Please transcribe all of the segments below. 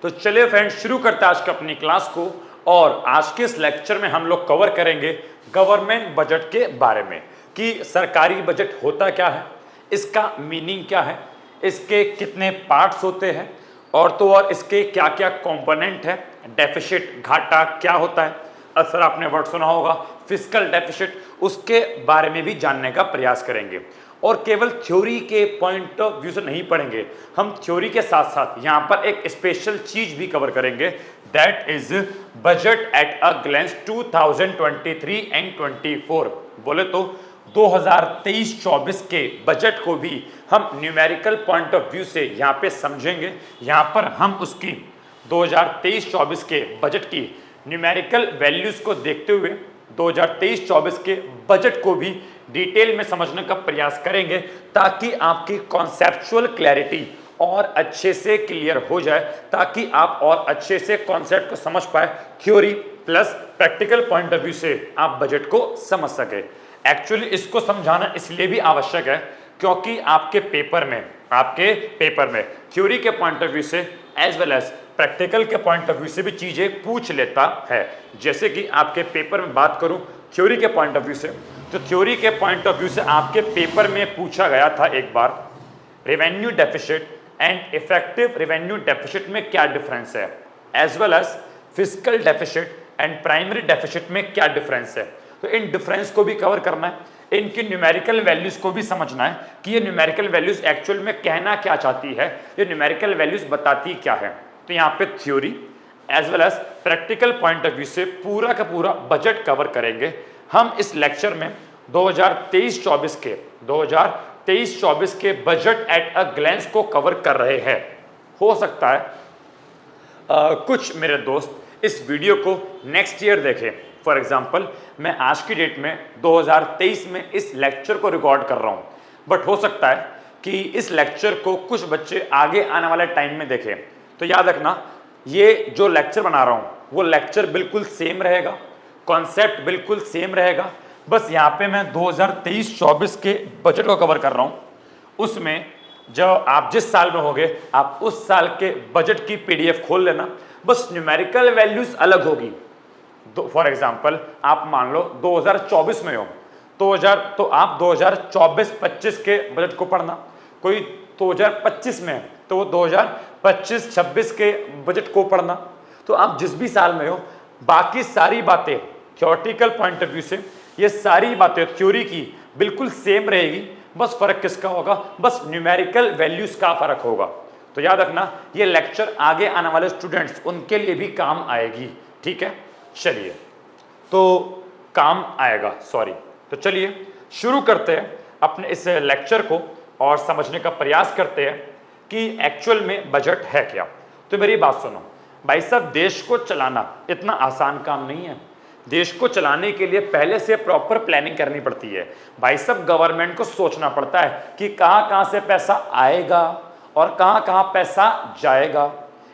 तो चलिए फ्रेंड्स, शुरू करते हैं आज की अपनी क्लास को। और आज के इस लेक्चर में हम लोग कवर करेंगे गवर्नमेंट बजट के बारे में कि सरकारी बजट होता क्या है, इसका मीनिंग क्या है, इसके कितने पार्ट्स होते हैं, और तो और इसके क्या क्या कंपोनेंट है, डेफिसिट घाटा क्या होता है, अक्सर आपने वर्ड सुना होगा फिस्कल डेफिसिट, उसके बारे में भी जानने का प्रयास करेंगे। और केवल थ्योरी के पॉइंट ऑफ व्यू से नहीं पढ़ेंगे, हम थ्योरी के साथ साथ यहाँ पर एक स्पेशल चीज भी कवर करेंगे, that is budget at a glance 2023 and 24। बोले तो 2023-24 के बजट को भी हम न्यूमेरिकल पॉइंट ऑफ व्यू से यहाँ पे समझेंगे। यहाँ पर हम उसकी 2023-24 के बजट की न्यूमेरिकल वैल्यूज को देखते हुए 2023-24 के बजट को भी डिटेल में समझने का प्रयास करेंगे, ताकि आपकी कॉन्सेप्चुअल क्लैरिटी और अच्छे से क्लियर हो जाए, ताकि आप और अच्छे से कॉन्सेप्ट को समझ पाए। Theory plus practical point of view से आप बजट को समझ सके। एक्चुअली इसको समझाना इसलिए भी आवश्यक है क्योंकि आपके पेपर में थ्योरी के पॉइंट ऑफ व्यू से एज वेल एज प्रैक्टिकल के पॉइंट ऑफ व्यू से भी चीजें पूछ लेता है। जैसे कि आपके पेपर में बात करूं थ्योरी के पॉइंट ऑफ व्यू से, तो थ्योरी के पॉइंट ऑफ व्यू से आपके पेपर में पूछा गया था एक बार, revenue deficit and effective revenue deficit में क्या डिफरेंस है, as well as fiscal deficit and primary deficit में क्या डिफरेंस है। तो इन डिफरेंस को भी कवर करना है, इनकी न्यूमेरिकल वैल्यूज को भी समझना है कि ये न्यूमेरिकल वैल्यूज एक्चुअल में कहना क्या चाहती है, ये न्यूमेरिकल वैल्यूज बताती क्या है। तो यहाँ पे theory as well as practical point of view से पूरा का पूरा बजट कवर करेंगे। हम इस लेक्चर में 2023-24 के बजट एट अ ग्लैंस को कवर कर रहे हैं। हो सकता है कुछ मेरे दोस्त इस वीडियो को नेक्स्ट ईयर देखें। फॉर एग्जाम्पल, मैं आज की डेट में 2023 में इस लेक्चर को रिकॉर्ड कर रहा हूँ, बट हो सकता है कि इस लेक्चर को कुछ बच्चे आगे आने वाले टाइम में देखें। तो याद रखना, ये जो लेक्चर बना रहा हूँ वो लेक्चर बिल्कुल सेम रहेगा, कॉन्सेप्ट बिल्कुल सेम रहेगा, बस यहाँ पे मैं 2023-24 के बजट को कवर कर रहा हूँ। उसमें जो आप जिस साल में होंगे आप उस साल के बजट की पीडीएफ खोल लेना, बस न्यूमेरिकल वैल्यूज अलग होगी। फॉर एग्जाम्पल, आप मान लो 2024 में हो तो आप 2024-25 के बजट को पढ़ना, कोई 2025 में है तो वो 2025-26 के बजट को पढ़ना। तो आप जिस भी साल में हो, बाकी सारी बातें थ्योरेटिकल पॉइंट ऑफ व्यू से ये सारी बातें थ्योरी की बिल्कुल सेम रहेगी, बस फर्क किसका होगा, बस न्यूमेरिकल वैल्यूज का फर्क होगा। तो याद रखना, ये लेक्चर आगे आने वाले स्टूडेंट्स उनके लिए भी काम आएगी, ठीक है। चलिए, तो काम आएगा, सॉरी। तो चलिए शुरू करते हैं अपने इस लेक्चर को और समझने का प्रयास करते हैं कि एक्चुअल में बजट है क्या। तो मेरी बात सुनो भाई साहब, देश को चलाना इतना आसान काम नहीं है। देश को चलाने के लिए पहले से प्रॉपर प्लानिंग करनी पड़ती है भाई साहब। गवर्नमेंट को सोचना पड़ता है कि कहाँ कहाँ से पैसा आएगा और कहाँ कहाँ पैसा जाएगा।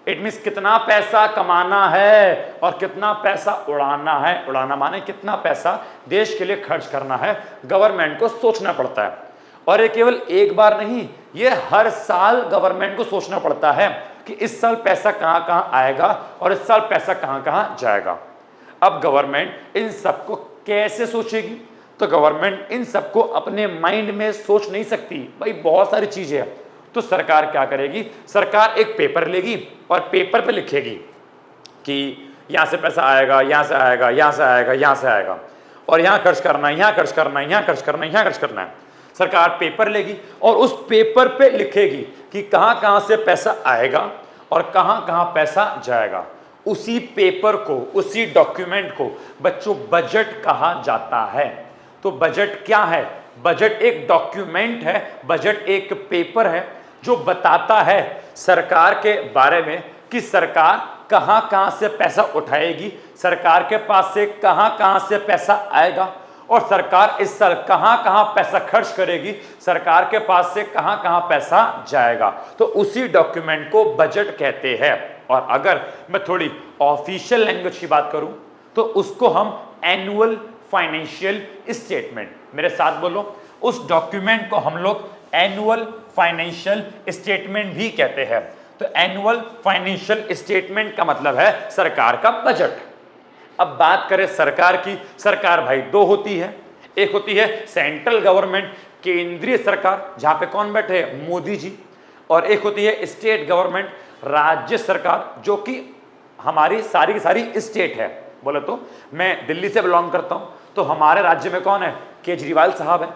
इट मीन्स कितना पैसा कमाना है और कितना पैसा उड़ाना है। उड़ाना माने कितना पैसा देश के लिए खर्च करना है, गवर्नमेंट को सोचना पड़ता है। और ये केवल एक बार नहीं, ये हर साल गवर्नमेंट को सोचना पड़ता है कि इस साल पैसा कहाँ कहाँ आएगा और इस साल पैसा कहाँ कहाँ जाएगा। अब गवर्नमेंट इन सबको कैसे सोचेगी? तो गवर्नमेंट इन सबको अपने माइंड में सोच नहीं सकती भाई, बहुत सारी चीजें हैं। तो सरकार क्या करेगी, सरकार एक पेपर लेगी और पेपर पे लिखेगी कि यहाँ से पैसा आएगा, यहाँ से आएगा, यहाँ से आएगा, यहाँ से आएगा, और यहाँ खर्च करना है, यहाँ खर्च करना है, यहाँ खर्च करना है, यहाँ खर्च करना है। सरकार पेपर लेगी और उस पेपर पे लिखेगी कि कहाँ कहाँ से पैसा आएगा और कहाँ कहाँ पैसा जाएगा। उसी पेपर को, उसी डॉक्यूमेंट को बच्चों बजट कहा जाता है। तो बजट क्या है? बजट एक डॉक्यूमेंट है, बजट एक पेपर है जो बताता है सरकार के बारे में कि सरकार कहां कहां से पैसा उठाएगी, सरकार के पास से कहां कहां से पैसा आएगा, और सरकार इस साल कहां कहां पैसा खर्च करेगी, सरकार के पास से कहां कहां पैसा जाएगा। तो उसी डॉक्यूमेंट को बजट कहते हैं। और अगर मैं थोड़ी ऑफिशियल लैंग्वेज की बात करूं तो उसको हम एनुअल फाइनेंशियल स्टेटमेंट, मेरे साथ बोलो, उस डॉक्यूमेंट को हम लोग एनुअल फाइनेंशियल स्टेटमेंट भी कहते हैं। तो एनुअल फाइनेंशियल स्टेटमेंट का मतलब है सरकार का बजट। अब बात करें सरकार की, सरकार भाई दो होती है, एक होती है सेंट्रल गवर्नमेंट, केंद्रीय सरकार, जहां पे कौन बैठे हैं, मोदी जी, और एक होती है स्टेट गवर्नमेंट, राज्य सरकार, जो कि हमारी सारी की सारी स्टेट है। बोले तो मैं दिल्ली से बिलोंग करता हूं, तो हमारे राज्य में कौन है, केजरीवाल साहब है,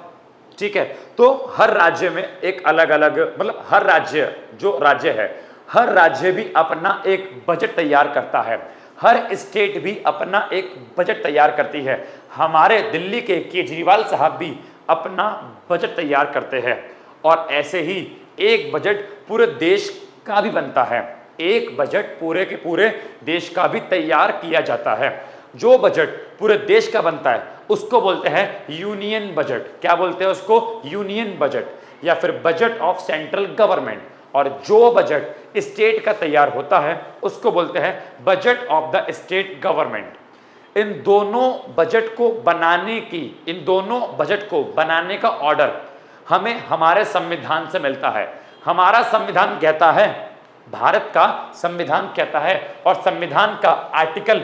ठीक है। तो हर राज्य में एक अलग अलग, मतलब हर राज्य जो राज्य है, हर राज्य भी अपना एक बजट तैयार करता है, हर स्टेट भी अपना एक बजट तैयार करती है। हमारे दिल्ली के केजरीवाल साहब भी अपना बजट तैयार करते हैं, और ऐसे ही एक बजट पूरे देश का भी बनता है, एक बजट पूरे के पूरे देश का भी तैयार किया जाता है। जो बजट पूरे देश का बनता है उसको बोलते हैं यूनियन बजट। क्या बोलते हैं उसको, यूनियन बजट, या फिर बजट ऑफ सेंट्रल गवर्नमेंट। और जो बजट स्टेट का तैयार होता है उसको बोलते हैं budget of the state government. इन दोनों बजट को बनाने की, इन दोनों बजट को बनाने का ऑर्डर हमें हमारे संविधान से मिलता है। हमारा संविधान कहता है, भारत का संविधान कहता है, और संविधान का आर्टिकल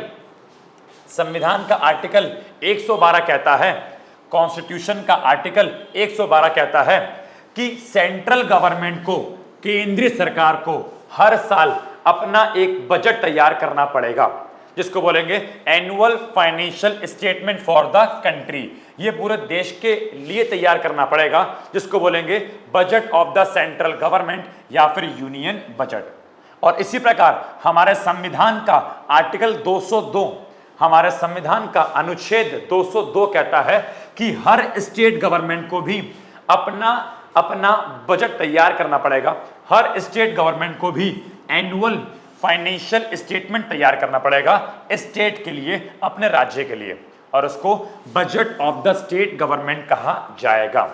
112 कहता है, कॉन्स्टिट्यूशन का आर्टिकल 112 कहता है कि सेंट्रल गवर्नमेंट को, केंद्रीय सरकार को हर साल अपना एक बजट तैयार करना पड़ेगा, जिसको बोलेंगे annual financial statement for the country. ये पूरे देश के लिए तैयार करना पड़ेगा, जिसको बोलेंगे budget of the central government या फिर यूनियन बजट। और इसी प्रकार हमारे संविधान का आर्टिकल 202, हमारे संविधान का अनुच्छेद 202 कहता है कि हर स्टेट गवर्नमेंट को भी अपना बजट तैयार करना पड़ेगा। हर स्टेट गवर्नमेंट को भी एनुअल फाइनेंशियल स्टेटमेंट तैयार करना पड़ेगा स्टेट के लिए, अपने राज्य के लिए, और उसको budget of the state government कहा जाएगा।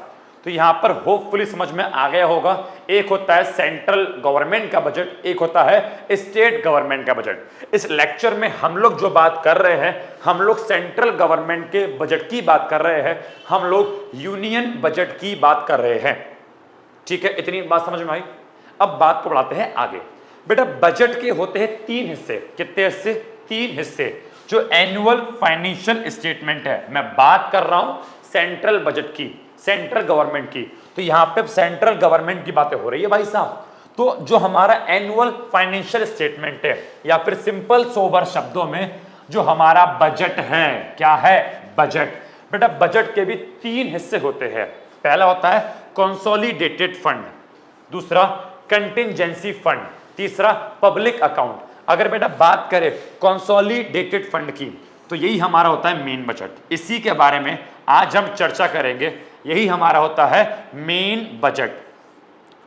तो यहां पर होपफुली समझ में आ गया होगा, एक होता है सेंट्रल गवर्नमेंट का बजट, एक होता है स्टेट गवर्नमेंट का बजट। इस लेक्चर में हम लोग जो बात कर रहे हैं, हम लोग सेंट्रल गवर्नमेंट के बजट की बात कर रहे हैं, हम लोग यूनियन बजट की बात कर रहे हैं, ठीक है। इतनी बात समझ में आई। अब बात को बढ़ाते हैं आगे। बेटा बजट के होते हैं 3 हिस्से। कितने हिस्से, 3 हिस्से। जो एनुअल फाइनेंशियल स्टेटमेंट है, मैं बात कर रहा हूं सेंट्रल बजट की, सेंट्रल गवर्नमेंट की, तो यहां पे सेंट्रल गवर्नमेंट की बातें हो रही है भाई साहब। तो जो हमारा एनुअल फाइनेंशियल स्टेटमेंट है, या फिर सिंपल सोबर शब्दों में जो हमारा बजट है, क्या है, बजट। बेटा बजट के भी 3 हिस्से होते हैं। पहला होता है कंसोलिडेटेड फंड, दूसरा कंटिंजेंसी फंड, तीसरा पब्लिक अकाउंट। अगर बेटा बात करें कंसोलिडेटेड फंड की, तो यही हमारा होता है मेन बजट। इसी के बारे में आज हम चर्चा करेंगे। यही हमारा होता है मेन बजट।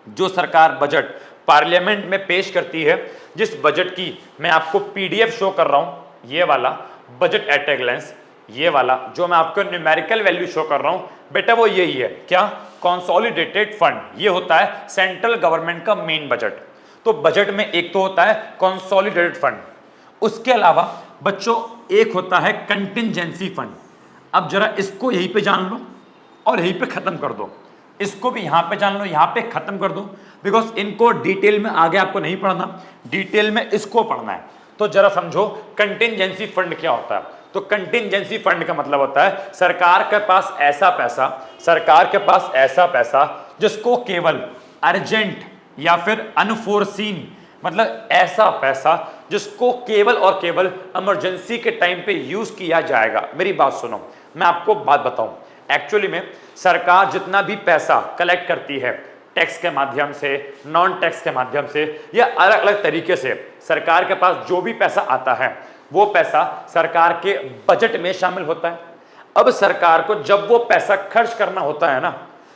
जो सरकार बजट पार्लियामेंट में पेश करती है, जिस बजट की मैं आपको पीडीएफ शो कर रहा हूं, ये वाला बजट एट ए ग्लेंस, ये वाला जो मैं आपको न्यूमेरिकल वैल्यू शो कर रहा हूं, बेटा वो यही है, क्या, कंसोलिडेटेड फंड। ये होता है सेंट्रल गवर्नमेंट का मेन बजट। तो बजट में एक तो होता है कंसोलिडेटेड फंड, उसके अलावा बच्चों एक होता है कंटिंजेंसी फंड। अब जरा इसको यहीं पे जान लो और यहीं पे खत्म कर दो, इसको भी यहां पे जान लो, यहां पे खत्म कर दो, बिकॉज इनको डिटेल में आगे आपको नहीं पढ़ना, डिटेल में इसको पढ़ना है। तो जरा समझो कंटिंजेंसी फंड क्या होता है। तो कंटिंजेंसी फंड का मतलब होता है सरकार के पास ऐसा पैसा, सरकार के पास ऐसा पैसा जिसको केवल अर्जेंट या फिर अनफोर्सीन, मतलब ऐसा पैसा जिसको केवल और केवल इमरजेंसी के टाइम पे यूज किया जाएगा। मेरी बात सुनो, मैं आपको बात बताऊं, एक्चुअली में सरकार जितना भी पैसा कलेक्ट करती है, टैक्स के माध्यम से, नॉन टैक्स के माध्यम से, या अलग अलग तरीके से सरकार के पास जो भी पैसा आता है, वो पैसा सरकार के बजट में शामिल होता है। अब सरकार को जब वो पैसा खर्च करना होता है ना,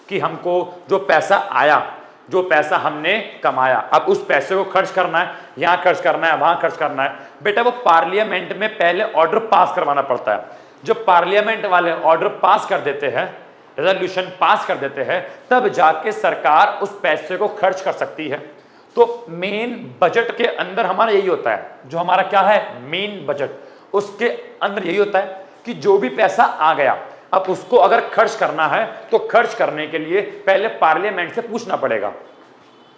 कि हमको जो पैसा आया, जो पैसा हमने कमाया, अब उस पैसे को खर्च करना है, यहां खर्च करना है, वहां खर्च करना है, बेटा वो पार्लियामेंट में पहले ऑर्डर पास करवाना पड़ता है। जब पार्लियामेंट वाले ऑर्डर पास कर देते हैं, रेजोल्यूशन पास कर देते हैं, तब जाके सरकार उस पैसे को खर्च कर सकती है। तो मेन बजट के अंदर हमारा यही होता है, जो हमारा क्या है मेन बजट, उसके अंदर यही होता है कि जो भी पैसा आ गया, अब उसको अगर खर्च करना है तो खर्च करने के लिए पहले पार्लियामेंट से पूछना पड़ेगा।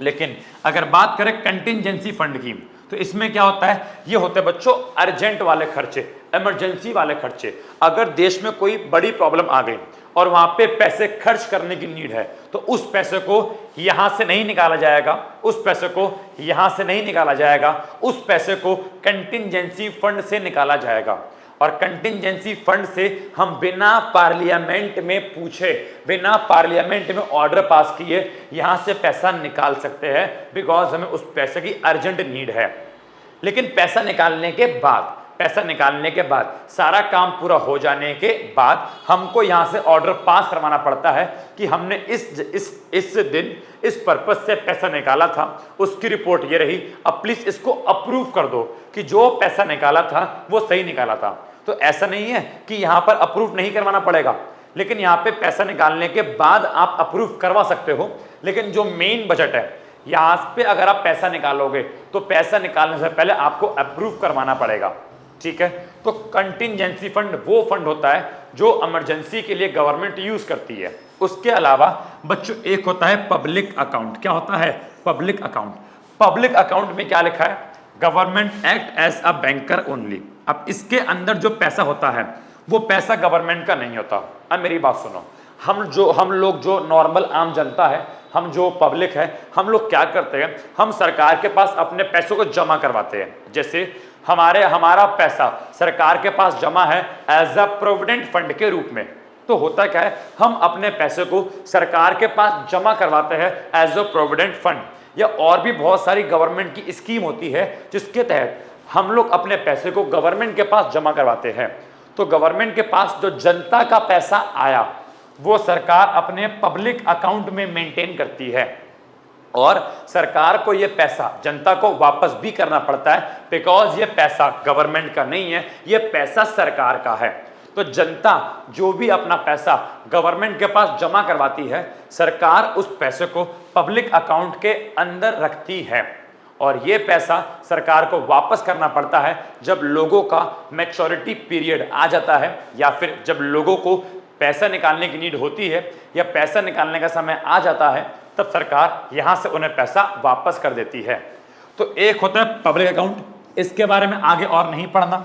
लेकिन अगर बात करें कंटिंजेंसी फंड की, तो इसमें क्या होता है, ये होते हैं बच्चों अर्जेंट वाले खर्चे, इमरजेंसी वाले खर्चे। अगर देश में कोई बड़ी प्रॉब्लम आ गई और वहां पे पैसे खर्च करने की नीड है, तो उस पैसे को यहां से नहीं निकाला जाएगा, उस पैसे को यहां से नहीं निकाला जाएगा, उस पैसे को कंटिंजेंसी फंड से निकाला जाएगा। और कंटिंजेंसी फंड से हम बिना पार्लियामेंट में पूछे, बिना पार्लियामेंट में ऑर्डर पास किए यहां से पैसा निकाल सकते हैं, बिकॉज हमें उस पैसे की अर्जेंट नीड है। लेकिन पैसा निकालने के बाद सारा काम पूरा हो जाने के बाद हमको यहां से ऑर्डर पास करवाना पड़ता है कि हमने इस दिन इस पर्पस से पैसा निकाला था, उसकी रिपोर्ट ये रही, अब प्लीज इसको अप्रूव कर दो कि जो पैसा निकाला था वो सही निकाला था। तो ऐसा नहीं है कि यहां पर अप्रूव नहीं करवाना पड़ेगा, लेकिन यहां पे पैसा निकालने के बाद आप अप्रूव करवा सकते हो। लेकिन जो मेन बजट है, यहां पे अगर आप पैसा निकालोगे तो पैसा निकालने से पहले आपको अप्रूव करवाना पड़ेगा, ठीक है। तो कंटिंजेंसी फंड वो फंड होता है जो इमरजेंसी के लिए गवर्नमेंट यूज करती है। उसके अलावा बच्चों एक होता है पब्लिक अकाउंट। क्या होता है? Public account. पब्लिक अकाउंट में क्या लिखा है? Government act as a banker only. अब इसके अंदर जो पैसा होता है वो पैसा गवर्नमेंट का नहीं होता। अब मेरी बात सुनो, हम लोग जो नॉर्मल आम जनता है, हम जो पब्लिक है, हम लोग क्या करते हैं, हम सरकार के पास अपने पैसों को जमा करवाते हैं। जैसे हमारा पैसा सरकार के पास जमा है एज अ प्रोविडेंट फंड के रूप में, तो होता क्या है, हम अपने पैसे को सरकार के पास जमा करवाते हैं एज अ प्रोविडेंट फंड। या और भी बहुत सारी गवर्नमेंट की स्कीम होती है जिसके तहत हम लोग अपने पैसे को गवर्नमेंट के पास जमा करवाते हैं। तो गवर्नमेंट के पास जो जनता का पैसा आया वो सरकार अपने पब्लिक अकाउंट में मेंटेन करती है, और सरकार को ये पैसा जनता को वापस भी करना पड़ता है, बिकॉज ये पैसा गवर्नमेंट का नहीं है, ये पैसा सरकार का है। तो जनता जो भी अपना पैसा गवर्नमेंट के पास जमा करवाती है, सरकार उस पैसे को पब्लिक अकाउंट के अंदर रखती है, और ये पैसा सरकार को वापस करना पड़ता है जब लोगों का मैच्योरिटी पीरियड आ जाता है, या फिर जब लोगों को पैसा निकालने की नीड होती है या पैसा निकालने का समय आ जाता है, तब सरकार यहां से उन्हें पैसा वापस कर देती है। तो एक होता है पब्लिक अकाउंट, इसके बारे में आगे और नहीं पढ़ना।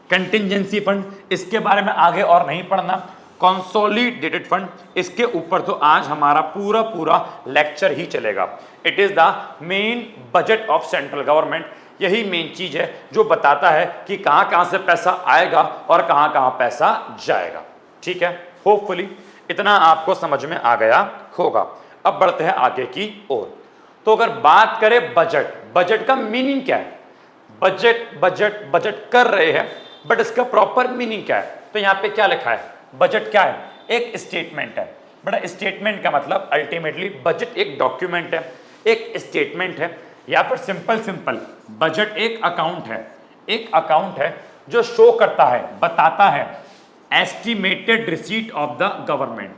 कंटिंजेंसी फंड, इसके बारे में आगे और नहीं पढ़ना। कंसोलिडेटेड फंड, इसके ऊपर तो आज हमारा पूरा लेक्चर ही चलेगा। It is the main budget of central government. यही मेन चीज है जो बताता है कि कहां कहां से पैसा आएगा और कहां कहां पैसा जाएगा, ठीक है। होपफुली इतना आपको समझ में आ गया होगा। अब बढ़ते हैं आगे की ओर। तो अगर बात करें बजट, बजट का मीनिंग क्या है? बजट कर रहे हैं, बट इसका प्रॉपर मीनिंग क्या है? तो यहां पे क्या लिखा है? बजट क्या है? एक स्टेटमेंट है। बड़ा स्टेटमेंट का मतलब अल्टीमेटली बजट एक डॉक्यूमेंट है, एक स्टेटमेंट है, या फिर सिंपल बजट एक अकाउंट है। एक अकाउंट है जो शो करता है, बताता है estimated receipt of the government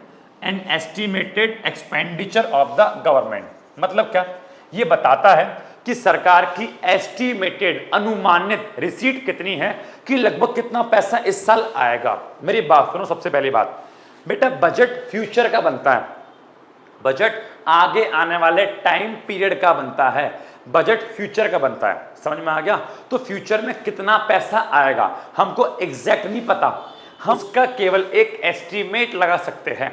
and estimated expenditure of the government. मतलब क्या? ये बताता है कि सरकार की एस्टिमेटेड अनुमानित रिसीट कितनी है, कि लगभग कितना पैसा इस साल आएगा। मेरी बात सुनो, सबसे पहली बात बेटा, बजट फ्यूचर का बनता है, बजट आगे आने वाले टाइम पीरियड का बनता है, बजट फ्यूचर का बनता है। समझ में आ गया? तो फ्यूचर में कितना पैसा आएगा हमको एग्जैक्ट नहीं पता, हम उसका केवल एक एस्टीमेट लगा सकते हैं।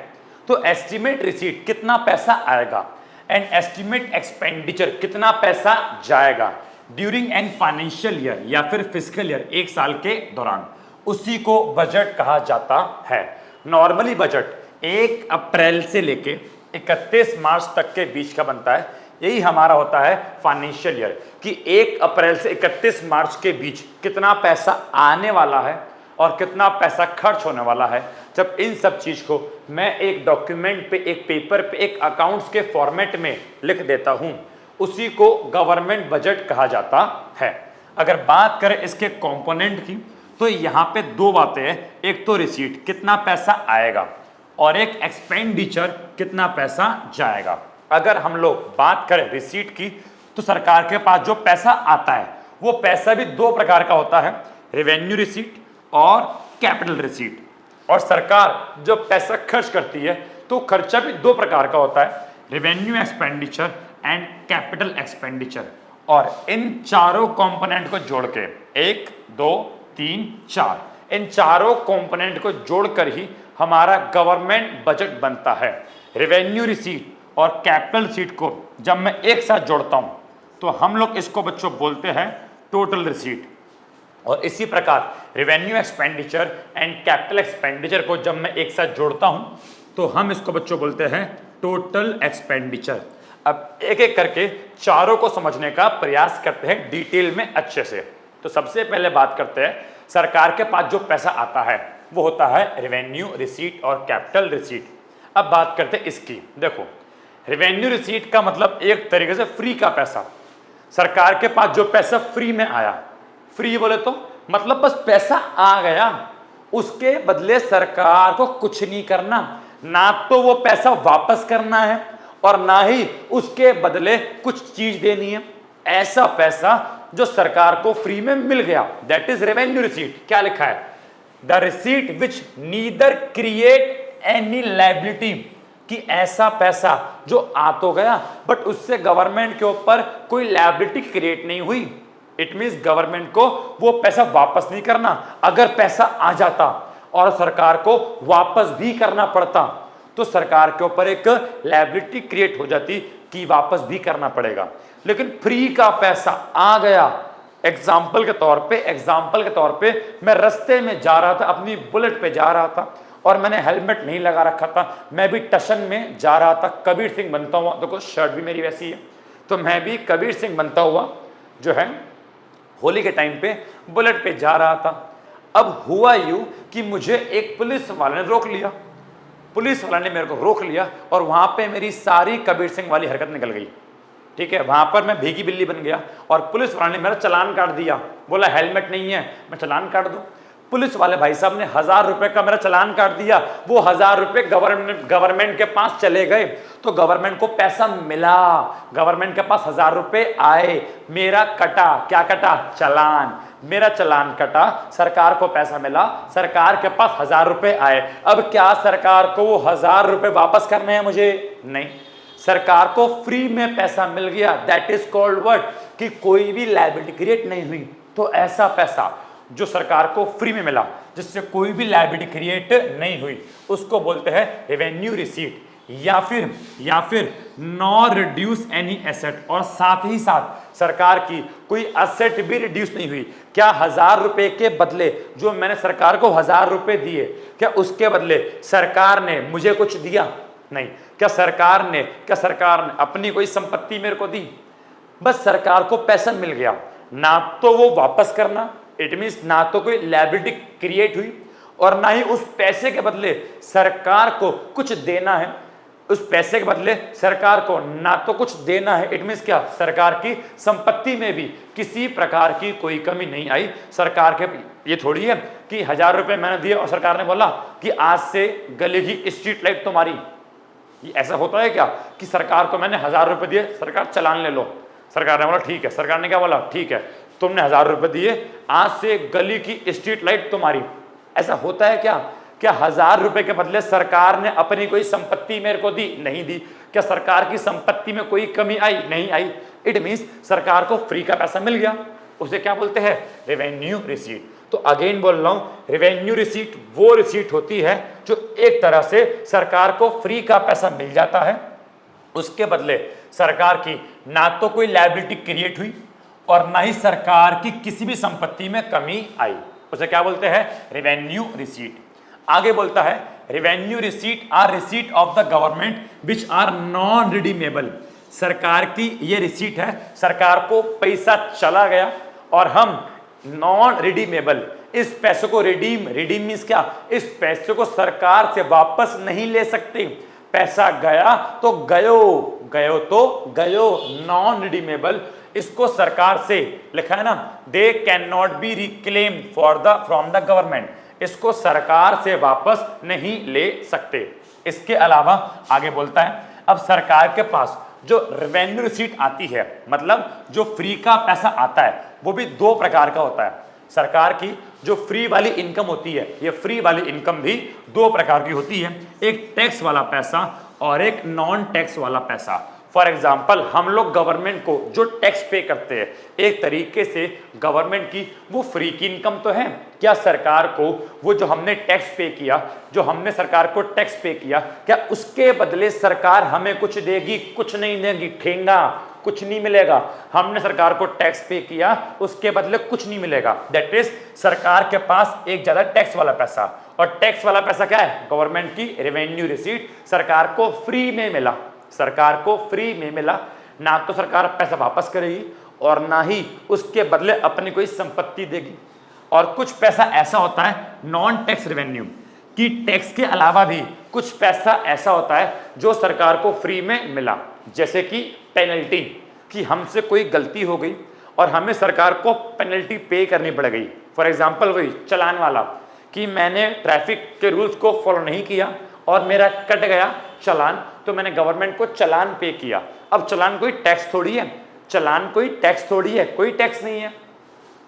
तो एस्टीमेट रिसीट कितना पैसा आएगा एंड एस्टीमेट एक्सपेंडिचर कितना पैसा जाएगा ड्यूरिंग एन फाइनेंशियल ईयर या फिर फिस्कल ईयर, एक साल के दौरान, उसी को बजट कहा जाता है। नॉर्मली बजट 1 अप्रैल से लेके 31 मार्च तक के बीच का बनता है। यही हमारा होता है फाइनेंशियल ईयर, कि 1 अप्रैल से 31 मार्च के बीच कितना पैसा आने वाला है और कितना पैसा खर्च होने वाला है। जब इन सब चीज को मैं एक डॉक्यूमेंट पे, एक पेपर पे, एक अकाउंट्स के फॉर्मेट में लिख देता हूं, उसी को गवर्नमेंट बजट कहा जाता है। अगर बात करें इसके कंपोनेंट की, तो यहां पे 2 बातें हैं, एक तो रिसीट कितना पैसा आएगा और एक एक्सपेंडिचर कितना पैसा जाएगा। अगर हम लोग बात करें रिसीट की, तो सरकार के पास जो पैसा आता है वो पैसा भी 2 प्रकार का होता है, रेवेन्यू रिसीट और कैपिटल रिसीट। और सरकार जब पैसा खर्च करती है तो खर्चा भी 2 प्रकार का होता है, revenue expenditure and capital expenditure. और इन चारों कंपोनेंट को जोड़ के 1 2 3 4 इन चारों कंपोनेंट को जोड़कर ही हमारा गवर्नमेंट बजट बनता है। रेवेन्यू रिसीट और कैपिटल रिसीट को जब मैं एक साथ जोड़ता हूं तो हम लोग इसको बच्चों बोलते हैं टोटल रिसीट। और इसी प्रकार revenue expenditure and capital expenditure को जब मैं एक साथ जोड़ता हूं तो हम इसको बच्चों बोलते हैं टोटल एक्सपेंडिचर। अब एक एक करके चारों को समझने का प्रयास करते हैं डिटेल में अच्छे से। तो सबसे पहले बात करते हैं सरकार के पास जो पैसा आता है वो होता है रेवेन्यू रिसीट और कैपिटल रिसीट। अब बात करते हैं इसकी। देखो, रेवेन्यू रिसीट का मतलब एक तरीके से फ्री का पैसा, सरकार के पास जो पैसा फ्री में आया। फ्री बोले तो मतलब बस पैसा आ गया, उसके बदले सरकार को कुछ नहीं करना, ना तो वो पैसा वापस करना है और ना ही उसके बदले कुछ चीज देनी है। ऐसा पैसा जो सरकार को फ्री में मिल गया, दैट इज रेवेन्यू रिसीट। क्या लिखा है? The receipt which neither create any liability, कि ऐसा पैसा जो आ तो गया बट उससे गवर्नमेंट के ऊपर कोई लायबिलिटी क्रिएट नहीं हुई। इट मींस गवर्नमेंट को वो पैसा वापस नहीं करना। अगर पैसा आ जाता और सरकार को वापस भी करना पड़ता तो सरकार के ऊपर एक लायबिलिटी क्रिएट हो जाती कि वापस भी करना पड़ेगा। लेकिन फ्री का पैसा आ गया। एग्जाम्पल के तौर पे मैं रास्ते में जा रहा था, अपनी बुलेट पे जा रहा था और मैंने हेलमेट नहीं लगा रखा था। मैं भी टशन में जा रहा था, कबीर सिंह बनता हुआ, देखो शर्ट भी मेरी वैसी है, तो मैं भी कबीर सिंह बनता हुआ जो है होली के टाइम पे बुलेट पे जा रहा था। अब हुआ यूं कि मुझे एक पुलिस वाले ने रोक लिया। पुलिस वाले ने मेरे को रोक लिया और वहां पे मेरी सारी कबीर सिंह वाली हरकत निकल गई। ठीक है, वहां पर मैं भीगी बिल्ली बन गया और पुलिस वाले ने मेरा चालान काट दिया। बोला हेलमेट नहीं है, मैं चालान काट दूं। पुलिस वाले भाई साहब ने 1000 रुपए का मेरा चालान काट दिया। वो 1000 रुपए गवर्नमेंट के पास चले गए तो गवर्नमेंट को पैसा मिला, गवर्नमेंट के पास 1000 रुपए आए। मेरा कटा, क्या कटा? चालान। मेरा चालान कटा, सरकार को पैसा मिला, सरकार के पास 1000 रुपए आए। अब क्या सरकार को वो 1000 रुपए वापस करने हैं मुझे? नहीं, सरकार को फ्री में पैसा मिल गया। That is called what? कि कोई भी लायबिलिटी क्रिएट नहीं हुई। तो ऐसा पैसा जो सरकार को फ्री में मिला, जिससे कोई भी लायबिलिटी क्रिएट नहीं हुई, उसको बोलते हैं रेवेन्यू रिसीट। या फिर नॉ रिड्यूस एनी एसेट, और साथ ही साथ सरकार की कोई एसेट भी रिड्यूस नहीं हुई। क्या 1000 रुपए के बदले जो मैंने सरकार को 1000 रुपए दिए, क्या उसके बदले सरकार ने मुझे कुछ दिया? नहीं। क्या सरकार ने अपनी कोई संपत्ति मेरे को दी? बस सरकार को पैसा मिल गया, ना तो वो वापस करना, इट मीन्स ना तो कोई लायबिलिटी क्रिएट हुई और ना ही उस पैसे के बदले सरकार को कुछ देना है। उस पैसे के बदले सरकार को ना तो कुछ देना है, इट मीन्स क्या? सरकार की संपत्ति में भी किसी प्रकार की कोई कमी नहीं आई। सरकार के ये थोड़ी है कि 1000 रुपए मैंने दिए और सरकार ने बोला कि आज से गली की स्ट्रीट लाइट तुम्हारी। ये ऐसा होता है क्या कि सरकार को मैंने 1000 रुपए दिए, सरकार चालान ले लो। सरकार ने बोला ठीक है। सरकार ने क्या बोला? ठीक है, तुमने 1000 रुपए दिए, आज से गली की स्ट्रीट लाइट तुम्हारी। ऐसा होता है क्या? क्या 1000 रुपए के बदले सरकार ने अपनी कोई संपत्ति मेरे को दी? नहीं दी। क्या सरकार की संपत्ति में कोई कमी आई? नहीं आई। इट मीन्स सरकार को फ्री का पैसा मिल गया। उसे क्या बोलते हैं? Revenue receipt. तो अगेन बोल रहा हूं, रेवेन्यू रिसीट वो रिसीट होती है जो एक तरह से सरकार को फ्री का पैसा मिल जाता है, उसके बदले सरकार की ना तो कोई लायबिलिटी क्रिएट हुई और ना ही सरकार की किसी भी संपत्ति में कमी आई। उसे क्या बोलते हैं? Revenue receipt. आगे बोलता है revenue receipt are receipt of the government which are non redeemable. सरकार की ये रिसीट है, सरकार को पैसा चला गया और हम नॉन रिडीमेबल, इस पैसे को रिडीम मीन्स क्या? इस पैसे को सरकार से वापस नहीं ले सकते। पैसा गया तो गयो, नॉन रिडीमेबल। इसको सरकार से लिखा है ना, they can not be reclaim from the government. इसको सरकार से वापस नहीं ले सकते। इसके अलावा आगे बोलता है, अब सरकार के पास जो रेवेन्यू रिसीट आती है, मतलब जो फ्री का पैसा आता है, वो भी 2 प्रकार का होता है। सरकार की जो फ्री वाली इनकम होती है, ये फ्री वाली इनकम भी 2 प्रकार की होती है, एक टैक्स वाला पैसा और एक नॉन टैक्स वाला पैसा। फॉर एग्जाम्पल हम लोग गवर्नमेंट को जो टैक्स पे करते हैं, एक तरीके से गवर्नमेंट की वो फ्री की इनकम तो है। क्या सरकार को वो जो हमने टैक्स पे किया, जो हमने सरकार को टैक्स पे किया, क्या उसके बदले सरकार हमें कुछ देगी? कुछ नहीं देगी, ठेंगा, कुछ नहीं मिलेगा। हमने सरकार को टैक्स पे किया, उसके बदले कुछ नहीं मिलेगा। दैट इज सरकार के पास एक ज्यादा टैक्स वाला पैसा, और टैक्स वाला पैसा क्या है? गवर्नमेंट की रेवेन्यू रिसीट, सरकार को फ्री में मिला। सरकार को फ्री में मिला, ना तो सरकार पैसा वापस करेगी और ना ही उसके बदले अपनी कोई संपत्ति देगी। और कुछ पैसा ऐसा होता है नॉन टैक्स रेवेन्यू, कि टैक्स के अलावा भी कुछ पैसा ऐसा होता है जो सरकार को फ्री में मिला, जैसे कि पेनल्टी, कि हमसे कोई गलती हो गई और हमें सरकार को पेनल्टी पे करनी पड़ गई। फॉर एग्जाम्पल वही चलान वाला, कि मैंने ट्रैफिक के रूल्स को फॉलो नहीं किया और मेरा कट गया चालान, तो मैंने गवर्नमेंट को चालान पे किया। अब चालान कोई टैक्स थोड़ी है, चालान कोई टैक्स थोड़ी है, कोई टैक्स नहीं है,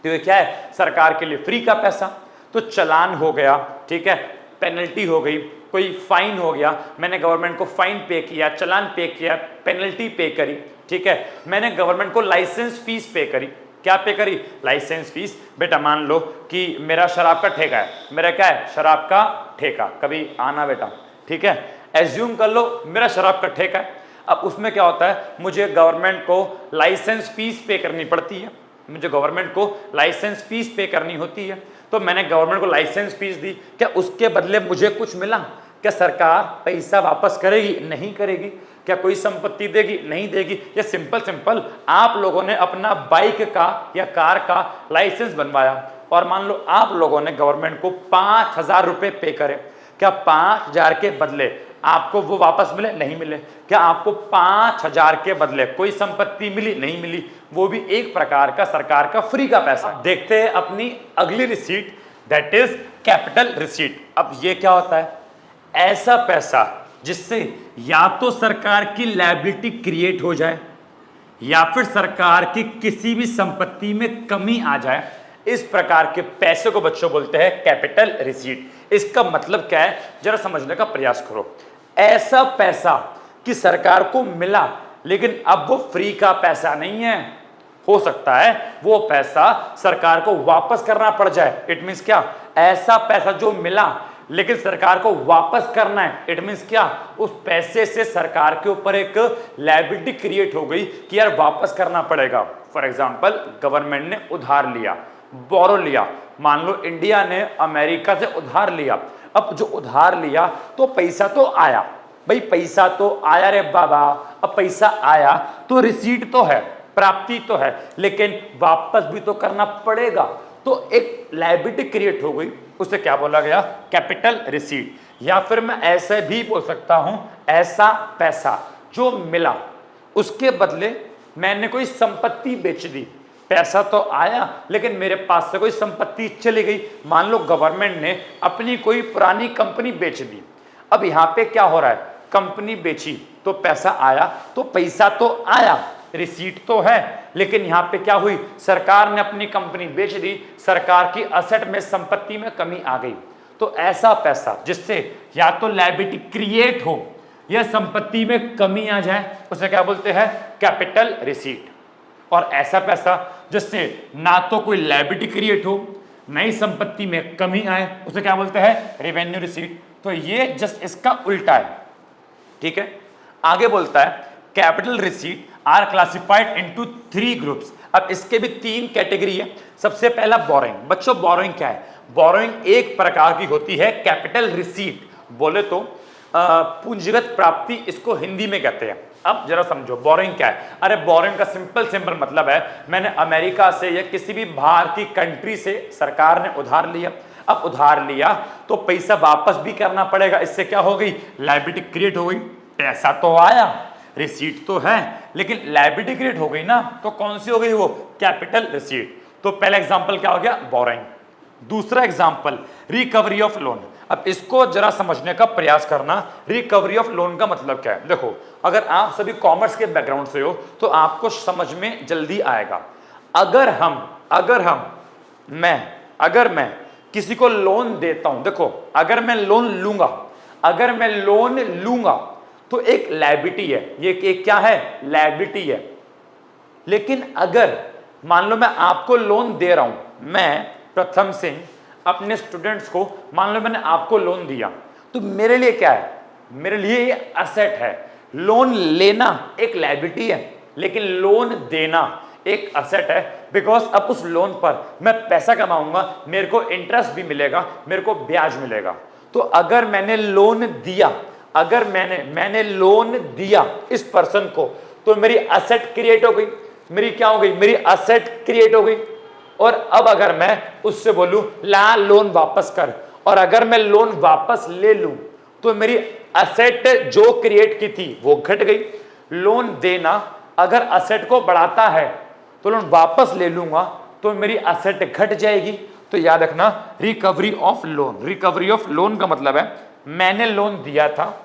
तो ये क्या है? सरकार के लिए फ्री का पैसा। तो चालान हो गया, ठीक है, पेनल्टी हो गई, कोई फाइन हो गया, मैंने गवर्नमेंट को फाइन पे किया, चालान पे किया, पेनल्टी पे करी, ठीक है, मैंने गवर्नमेंट को लाइसेंस फीस पे करी। क्या पे करी? Licence fees. बेटा मान लो कि मेरा शराब का ठेका है, मेरा क्या है? शराब का ठेका, कभी आना बेटा, ठीक है, एज्यूम कर लो मेरा शराब का ठेका है। अब उसमें क्या होता है? मुझे गवर्नमेंट को लाइसेंस फीस पे करनी पड़ती है, मुझे गवर्नमेंट को लाइसेंस फीस पे करनी होती है। तो मैंने गवर्नमेंट को लाइसेंस फीस दी, क्या उसके बदले मुझे कुछ मिला? क्या सरकार पैसा वापस करेगी? नहीं करेगी। क्या कोई संपत्ति देगी? नहीं देगी। ये सिंपल आप लोगों ने अपना बाइक का या कार का लाइसेंस बनवाया और मान लो आप लोगों ने गवर्नमेंट को 5,000 रुपए पे करे, क्या 5,000 के बदले आपको वो वापस मिले? नहीं मिले। क्या आपको 5,000 के बदले कोई संपत्ति मिली? नहीं मिली। वो भी एक प्रकार का सरकार का फ्री का पैसा। देखते हैं अपनी अगली receipt, that is capital receipt. अब ये क्या होता है? ऐसा पैसा जिससे या तो सरकार की लायबिलिटी क्रिएट हो जाए या फिर सरकार की किसी भी संपत्ति में कमी आ जाए, इस प्रकार के पैसे को बच्चों बोलते हैं कैपिटल रिसीट। इसका मतलब क्या है? जरा समझने का प्रयास करो। ऐसा पैसा कि सरकार को मिला लेकिन अब वो फ्री का पैसा नहीं है, हो सकता है वो पैसा सरकार को वापस करना पड़ जाए। इट मींस क्या? ऐसा पैसा जो मिला लेकिन सरकार को वापस करना है। इट मींस क्या? उस पैसे से सरकार के ऊपर एक लायबिलिटी क्रिएट हो गई कि यार वापस करना पड़ेगा। फॉर एग्जांपल गवर्नमेंट ने उधार लिया, बोरो लिया, मान लो इंडिया ने अमेरिका से उधार लिया। अब जो उधार लिया तो पैसा तो आया, भाई पैसा तो आया रे बाबा, अब पैसा आया तो रिसीट तो है, प्राप्ति तो है, लेकिन वापस भी तो करना पड़ेगा। तो एक लायबिलिटी क्रिएट हो गई, उसे क्या बोला गया? Capital receipt. या फिर मैं ऐसे भी बोल सकता हूं, ऐसा पैसा जो मिला उसके बदले मैंने कोई संपत्ति बेच दी। पैसा तो आया लेकिन मेरे पास से कोई संपत्ति चली गई। मान लो गवर्नमेंट ने अपनी कोई पुरानी कंपनी बेच दी। अब यहां पे क्या हो रहा है? कंपनी बेची तो पैसा आया, तो पैसा तो आया, रिसीट तो है, लेकिन यहां पे क्या हुई? सरकार ने अपनी कंपनी बेच दी, सरकार की असेट में, संपत्ति में कमी आ गई। तो ऐसा पैसा जिससे या तो लायबिलिटी क्रिएट हो या संपत्ति में कमी आ जाए, उसे क्या बोलते हैं? Capital receipt. और ऐसा पैसा जिससे ना तो कोई लायबिलिटी क्रिएट हो, नई संपत्ति में कमी आए, उसे क्या बोलते हैं? Revenue receipt. तो ये जस्ट इसका उल्टा है, ठीक है। आगे बोलता है capital receipt are classified into 3 groups. अब इसके भी 3 कैटेगरी है। सबसे पहला बोरोइंग। बच्चों बोरोइंग क्या है? बोरोइंग एक प्रकार की होती है कैपिटल रिसीट, बोले तो पूंजीगत प्राप्ति, इसको हिंदी में कहते हैं। अब जरा समझो बोरोइंग क्या है। अरे बोरोइंग का सिंपल मतलब है, मैंने अमेरिका से या किसी भी बाहर की कंट्री से सरकार ने उधार लिया। अब उधार लिया तो पैसा वापस भी करना पड़ेगा। इससे क्या हो गई? लायबिलिटी क्रिएट हो गई। पैसा तो आया, रिसीट तो है, लेकिन लायबिलिटी क्रिएट हो गई ना, तो कौन सी हो गई? वो कैपिटल रिसीट। तो पहला एग्जांपल क्या हो गया? बोरोइंग। दूसरा एग्जांपल रिकवरी ऑफ लोन। अब इसको जरा समझने का प्रयास करना। रिकवरी ऑफ लोन का मतलब क्या है? देखो, अगर आप सभी कॉमर्स के बैकग्राउंड से हो तो आपको समझ में जल्दी आएगा। अगर मैं किसी को लोन देता हूं, देखो अगर मैं लोन लूंगा तो एक लायबिलिटी है, ये एक क्या है, लायबिलिटी है। लेकिन अगर मान लो मैं आपको लोन दे रहा हूं, मैं प्रथम सिंह अपने स्टूडेंट्स को, मान लो मैंने आपको लोन दिया, तो मेरे लिए क्या है, मेरे लिए ये असेट है। लोन लेना एक लायबिलिटी है, लेकिन लोन देना एक असेट है। बिकॉज अब उस लोन पर मैं पैसा कमाऊंगा, मेरे को इंटरेस्ट भी मिलेगा, मेरे को ब्याज मिलेगा। तो अगर मैंने लोन दिया, अगर मैंने लोन दिया इस पर्सन को, तो मेरी असेट क्रिएट हो गई, मेरी क्या हो गई, मेरी असेट क्रिएट हो गई। और अब अगर मैं उससे बोलूं ला लोन वापस कर, और अगर मैं लोन वापस ले लूं, तो मेरी असेट जो क्रिएट की थी वो घट गई। लोन देना अगर असेट को बढ़ाता है, तो लोन वापस ले लूंगा तो मेरी असेट घट जाएगी। तो याद रखना, recovery of loan, recovery of loan का मतलब है मैंने लोन दिया था,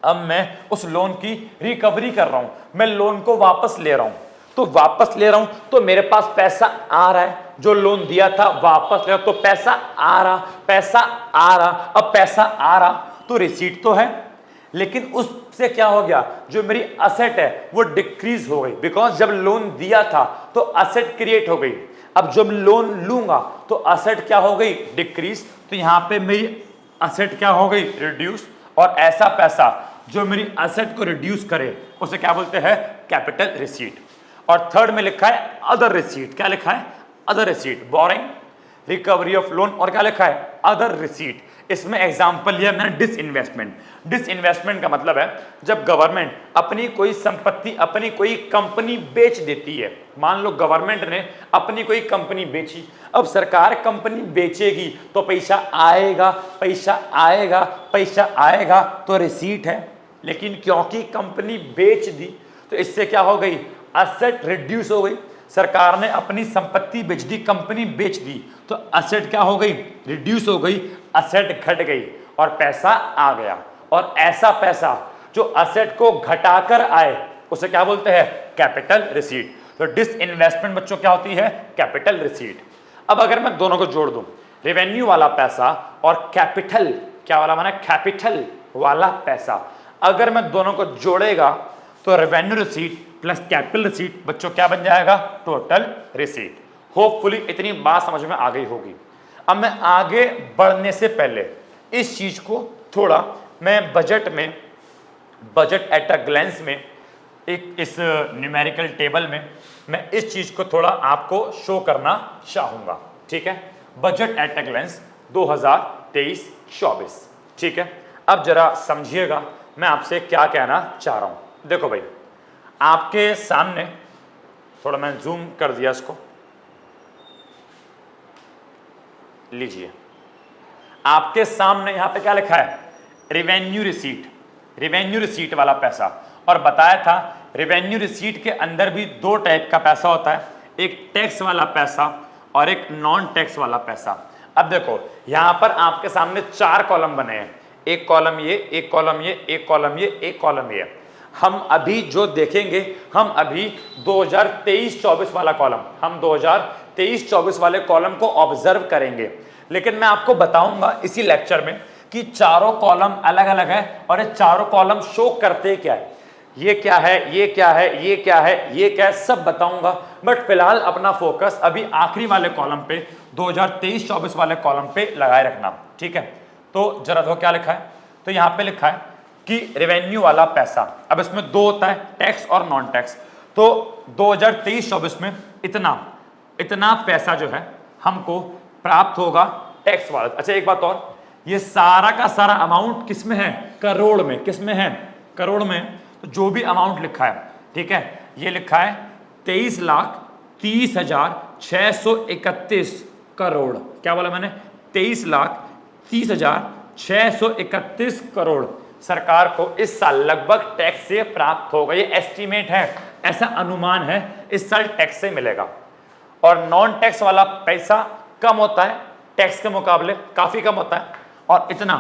अब मैं उस लोन की रिकवरी कर रहा हूं, मैं लोन को वापस ले रहा हूं। तो वापस ले रहा हूं तो मेरे पास पैसा आ रहा है, जो लोन दिया था वापस ले रहा, तो पैसा आ रहा, पैसा आ रहा। अब पैसा आ रहा तो रिसीट तो है, लेकिन उससे क्या हो गया, जो मेरी असेट है वो डिक्रीज हो गई। बिकॉज जब लोन दिया था तो असेट क्रिएट हो गई, अब जब लोन लूंगा तो असेट क्या हो गई, डिक्रीज। तो यहां पे मेरी असेट क्या हो गई, रिड्यूस। और ऐसा पैसा जो मेरी असेट को रिड्यूस करे उसे क्या बोलते हैं, कैपिटल रिसीट। और थर्ड में लिखा है अदर रिसीट, क्या लिखा है, other receipt, boring, recovery of loan, और क्या लिखा है, अदर रिसीट। इसमें एग्जांपल लिया मैंने डिसइन्वेस्टमेंट। डिसइन्वेस्टमेंट का मतलब है जब गवर्नमेंट अपनी कोई संपत्ति, अपनी कोई कंपनी बेच देती है। मान लो गवर्नमेंट ने अपनी कोई कंपनी बेची, अब सरकार कंपनी बेचेगी तो पैसा आएगा, पैसा आएगा, पैसा आएगा, तो रिसीट है। लेकिन क्योंकि कंपनी बेच दी तो इससे क्या हो गई, असेट रिड्यूस हो गई। सरकार ने अपनी संपत्ति बेच दी, कंपनी बेच दी, तो असेट क्या हो गई, रिड्यूस हो गई, असेट घट गई और पैसा आ गया। और ऐसा पैसा जो असेट को घटाकर आए उसे क्या बोलते हैं, कैपिटल रिसीट। तो डिसइन्वेस्टमेंट बच्चों क्या होती है, कैपिटल रिसीट। अब अगर मैं दोनों को जोड़ दूं, रेवेन्यू वाला पैसा और कैपिटल, क्या वाला माना, कैपिटल वाला पैसा, अगर मैं दोनों को जोड़ेगा तो revenue receipt plus capital receipt बच्चों क्या बन जाएगा, टोटल रिसीट। होपफुली इतनी बात समझ में आ गई होगी। अब मैं आगे बढ़ने से पहले इस चीज को थोड़ा मैं बजट में, बजट एट अ ग्लैंस में, एक इस न्यूमेरिकल टेबल में मैं इस चीज को थोड़ा आपको शो करना चाहूंगा। ठीक है, बजट एट अ ग्लैंस 2023-24। ठीक है, अब जरा समझिएगा मैं आपसे क्या कहना चाह रहा हूं। देखो भाई, आपके सामने, थोड़ा मैं जूम कर दिया इसको, लीजिए आपके सामने यहां पे क्या लिखा है, रेवेन्यू रिसीट, रेवेन्यू रिसीट वाला पैसा। और बताया था रेवेन्यू रिसीट के अंदर भी दो टाइप का पैसा होता है, एक टैक्स वाला पैसा और एक नॉन टैक्स वाला पैसा। अब देखो यहां पर आपके सामने चार कॉलम बने हैं, एक कॉलम ये, एक कॉलम ये, एक कॉलम ये, एक कॉलम ये। हम अभी जो देखेंगे, हम अभी 2023-24 वाला कॉलम, हम 2023-24 वाले कॉलम को ऑब्जर्व करेंगे। लेकिन मैं आपको बताऊंगा इसी लेक्चर में कि चारों कॉलम अलग अलग है और ये चारों कॉलम शो करते क्या है, ये क्या है, ये क्या है, ये क्या है, ये क्या है, सब बताऊंगा। बट फिलहाल अपना फोकस अभी आखिरी वाले कॉलम पे, 2023-24 वाले कॉलम पे लगाए रखना। ठीक है, तो जरा दो क्या लिखा है, तो यहाँ पे लिखा है कि रेवेन्यू वाला पैसा, अब इसमें दो होता है, टैक्स और नॉन टैक्स। तो 2023-24 में इतना पैसा जो है हमको प्राप्त होगा टैक्स वाला। अच्छा एक बात और, ये सारा का सारा अमाउंट किस में है, करोड़ में, किस में है, करोड़ में। तो जो भी अमाउंट लिखा है, ठीक है, ये लिखा है 23,30,631 करोड़। क्या बोला मैंने, 23,30,631 करोड़ सरकार को इस साल लगभग टैक्स से प्राप्त होगा। ये एस्टीमेट है, ऐसा अनुमान है, इस साल टैक्स से मिलेगा। और नॉन टैक्स वाला पैसा कम होता है, टैक्स के मुकाबले काफी कम होता है, और इतना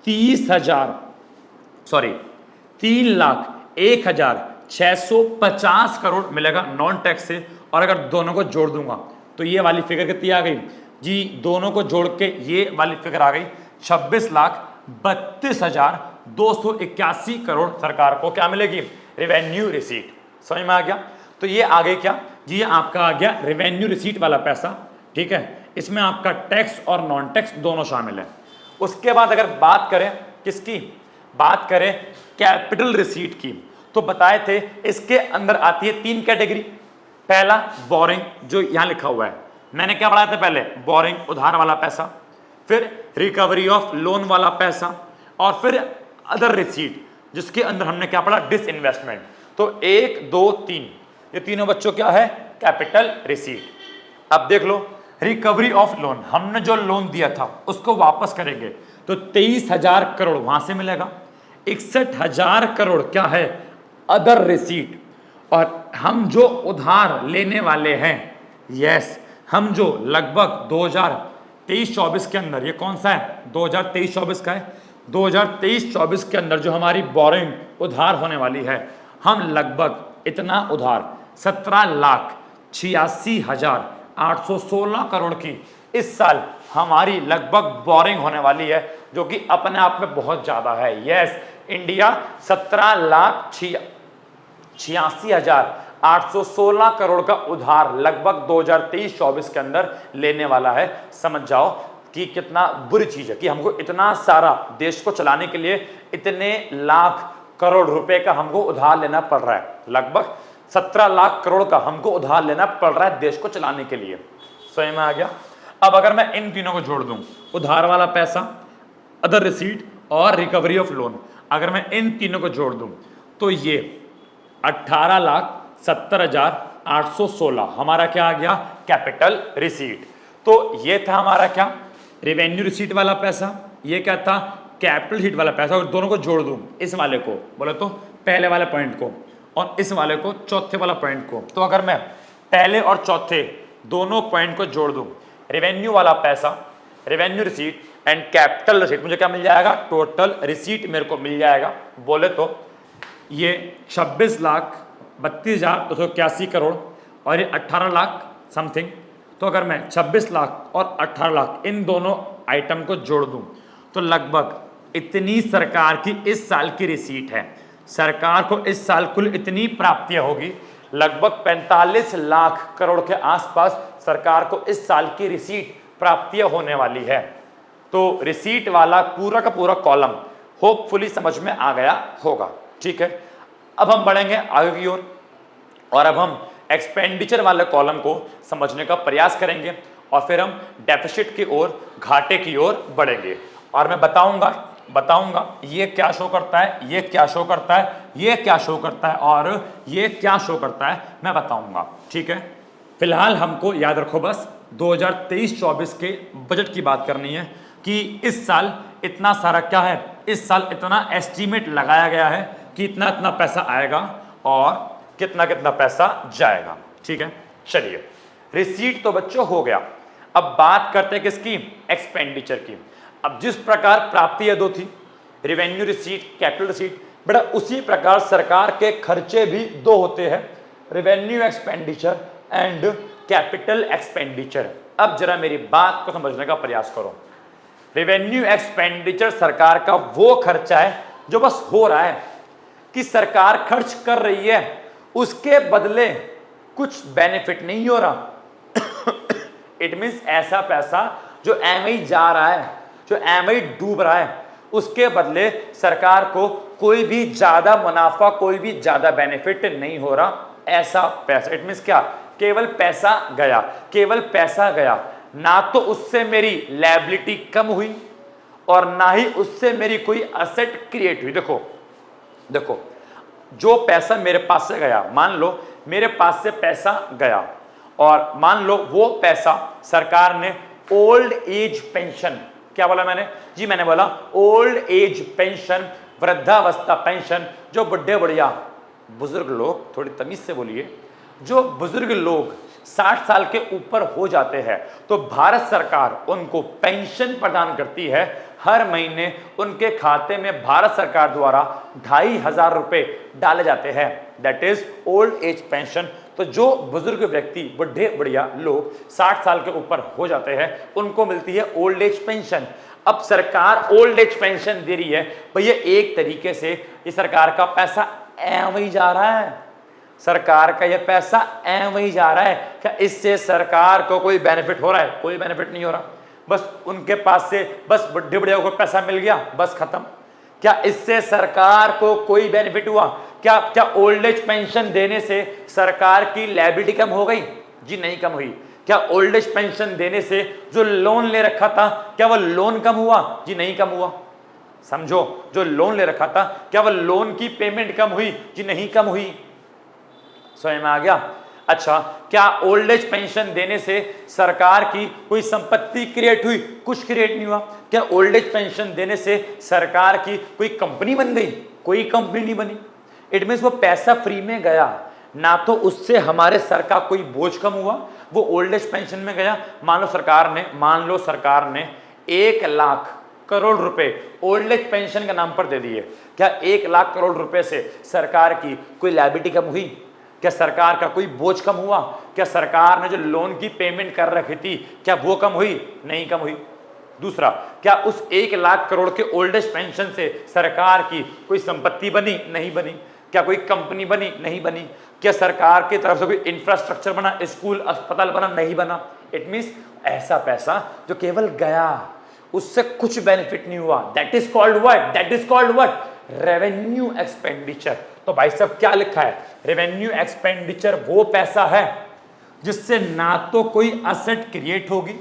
3,01,650 करोड़ मिलेगा नॉन टैक्स से। और अगर दोनों को जोड़ दूंगा तो ये वाली फिगर कितनी आ गई जी, दोनों को जोड़ के ये वाली फिगर आ गई 26,32,000 281 करोड़ सरकार को क्या मिलेगी, रेवेन्यू रिसीट। समझ में आ गया। तो ये आगे क्या, ये आपका आ गया रेवेन्यू रिसीट वाला पैसा, ठीक है। इसमें आपका टैक्स और नॉन टैक्स दोनों शामिल है। उसके बाद अगर बात करें किसकी, बात करें कैपिटल रिसीट की, तो बताए थे इसके अंदर आती है 3 कैटेगरी। पहला बोरिंग, जो यहां लिखा हुआ है, मैंने क्या पढ़ाया था पहले, बोरिंग उधार वाला पैसा, फिर रिकवरी ऑफ लोन वाला पैसा, और फिर अदर रिसीट जिसके अंदर हमने क्या पढ़ा, डिसइन्वेस्टमेंट। तो 1 2 3 ये तीनों बच्चों क्या है, कैपिटल रिसीट। अब देख लो, रिकवरी ऑफ लोन, हमने जो लोन दिया था उसको वापस करेंगे तो 23,000 करोड़ वहां से मिलेगा। 61,000 करोड़ क्या है, अदर रिसीट। और हम जो उधार लेने वाले हैं, यस, हम जो लगभग 2023-24 के अंदर, ये कौन सा है, 2023-24 का है, 2023-24 के अंदर जो हमारी बोरिंग उधार होने वाली है, हम लगभग इतना उधार 17,86,816 करोड़ की इस साल हमारी लगभग बोरिंग होने वाली है, जो कि अपने आप में बहुत ज्यादा है। यस, इंडिया 17,86,816 करोड़ का उधार लगभग 2023-24 के अंदर लेने वाला है। समझ जाओ कि कितना बुरी चीज है कि हमको इतना सारा देश को चलाने के लिए इतने लाख करोड़ रुपए का हमको उधार लेना पड़ रहा है। लगभग 17 लाख करोड़ का हमको उधार लेना पड़ रहा है देश को चलाने के लिए। समझ में आ गया। अब अगर मैं इन तीनों को जोड़ दूं, उधार वाला पैसा, अदर रिसीट और रिकवरी ऑफ लोन, अगर मैं इन तीनों को जोड़ दूं तो ये 18,70,816 हमारा क्या आ गया, कैपिटल रिसीट। तो ये था हमारा क्या, रेवेन्यू रिसीट वाला पैसा, ये क्या था, कैपिटल रिसीट वाला पैसा। और दोनों को जोड़ दूं, इस वाले को बोले तो पहले वाले पॉइंट को और इस वाले को चौथे वाला पॉइंट को, तो अगर मैं पहले और चौथे दोनों पॉइंट को जोड़ दूं, रेवेन्यू वाला पैसा, revenue receipt and capital receipt, मुझे क्या मिल जाएगा, टोटल रिसीट मेरे को मिल जाएगा। बोले तो ये 26,32,281 करोड़ और ये 18 लाख समथिंग। तो अगर मैं 26 लाख और 18 लाख इन दोनों आइटम को जोड़ दूं तो लगभग इतनी सरकार की इस साल की रिसीट है। सरकार को इस साल कुल इतनी प्राप्तियां होगी, लगभग 45 लाख करोड़ के आसपास सरकार को इस साल की रिसीट प्राप्तियां होने वाली है। तो रिसीट वाला पूरा का पूरा कॉलम होपफुली समझ में आ गया होगा, ठीक है। अब हम बढ़ेंगे आगे की ओर और अब हम एक्सपेंडिचर वाले कॉलम को समझने का प्रयास करेंगे और फिर हम डेफिसिट की ओर, घाटे की ओर बढ़ेंगे। और मैं बताऊंगा ये क्या शो करता है, ये क्या शो करता है, ये क्या शो करता है और ये क्या शो करता है, मैं बताऊंगा, ठीक है। फिलहाल हमको याद रखो बस 2023-24 के बजट की बात करनी है कि इस साल इतना सारा क्या है, इस साल इतना एस्टीमेट लगाया गया है कि इतना इतना पैसा आएगा और कितना कितना पैसा जाएगा, ठीक है। चलिए, रिसीट तो बच्चों हो गया। अब बात करते हैं किसकी, एक्सपेंडिचर की। अब जिस प्रकार प्राप्तियां दो थी, रेवेन्यू रिसीट, कैपिटल रिसीट, बेटा उसी प्रकार सरकार के खर्चे भी दो होते हैं, revenue expenditure and capital expenditure. अब जरा मेरी बात को समझने का प्रयास करो। रेवेन्यू एक्सपेंडिचर सरकार का वो खर्चा है जो बस हो रहा है कि सरकार खर्च कर रही है, उसके बदले कुछ बेनिफिट नहीं हो रहा। इट मींस ऐसा पैसा जो एम ही जा रहा है, जो एम ही डूब रहा है, उसके बदले सरकार को कोई भी ज्यादा मुनाफा, कोई भी ज्यादा बेनिफिट नहीं हो रहा, ऐसा पैसा। इट मींस क्या, केवल पैसा गया, केवल पैसा गया, ना तो उससे मेरी लायबिलिटी कम हुई और ना ही उससे मेरी कोई असेट क्रिएट हुई। देखो जो पैसा मेरे पास से गया, मान लो मेरे पास से पैसा गया और मान लो वो पैसा सरकार ने ओल्ड एज पेंशन, क्या बोला मैंने जी, मैंने बोला ओल्ड एज पेंशन, वृद्धावस्था पेंशन, जो बुढ़े बढ़िया बुजुर्ग लोग, थोड़ी तमीज से बोलिए, जो बुजुर्ग लोग 60 साल के ऊपर हो जाते हैं तो भारत सरकार उनको पेंशन प्रदान करती है। हर महीने उनके खाते में भारत सरकार द्वारा 2,500 रुपए डाले जाते हैं, that is old age pension. तो जो बुजुर्ग व्यक्ति, बुढ़े बढ़िया लोग 60 साल के ऊपर हो जाते हैं, उनको मिलती है ओल्ड एज पेंशन। अब सरकार ओल्ड एज पेंशन दे रही है, भैया एक तरीके से ये सरकार का पैसा वही जा रहा है, सरकार का ये पैसा वही जा रहा है। क्या इससे सरकार को कोई बेनिफिट हो रहा है? कोई बेनिफिट नहीं हो रहा। बस उनके पास से बस बुढ़े बुढ़िया को पैसा मिल गया, बस खत्म। क्या इससे सरकार को कोई बेनिफिट हुआ? क्या ओल्ड एज पेंशन देने से सरकार की लायबिलिटी कम हो गई? जी नहीं, कम हुई। क्या ओल्ड एज पेंशन देने से जो लोन ले रखा था, क्या वह लोन कम हुआ? जी नहीं, कम हुआ। समझो, जो लोन ले रखा था, क्या वह लोन की पेमेंट कम हुई? जी नहीं, कम हुई। समझ में आ गया? अच्छा, क्या ओल्ड एज पेंशन देने से सरकार की कोई संपत्ति क्रिएट हुई? कुछ क्रिएट नहीं हुआ। क्या ओल्ड एज पेंशन देने से सरकार की कोई कंपनी बन गई? कोई कंपनी नहीं बनी। इट मींस वो पैसा फ्री में गया ना, तो उससे हमारे सर का कोई बोझ कम हुआ, वो ओल्ड एज पेंशन में गया। मान लो सरकार ने 1 लाख करोड़ रुपए ओल्ड एज पेंशन के नाम पर दे दिए। क्या 1 लाख करोड़ रुपए से सरकार की कोई लायबिलिटी कम हुई? क्या सरकार का कोई बोझ कम हुआ? क्या सरकार ने जो लोन की पेमेंट कर रखी थी, क्या वो कम हुई? नहीं, कम हुई। दूसरा, क्या उस 1 लाख करोड़ के ओल्ड एज पेंशन से सरकार की कोई संपत्ति बनी? नहीं बनी। क्या कोई कंपनी बनी? नहीं बनी। क्या सरकार की तरफ से कोई इंफ्रास्ट्रक्चर बना, स्कूल, अस्पताल बना? नहीं बना। इट मींस ऐसा पैसा जो केवल गया, उससे कुछ बेनिफिट नहीं हुआ। That is called what? That is called what? Revenue expenditure. तो भाई साहब क्या लिखा है? रेवेन्यू एक्सपेंडिचर वो पैसा है जिससे ना तो कोई असेट क्रिएट होगी,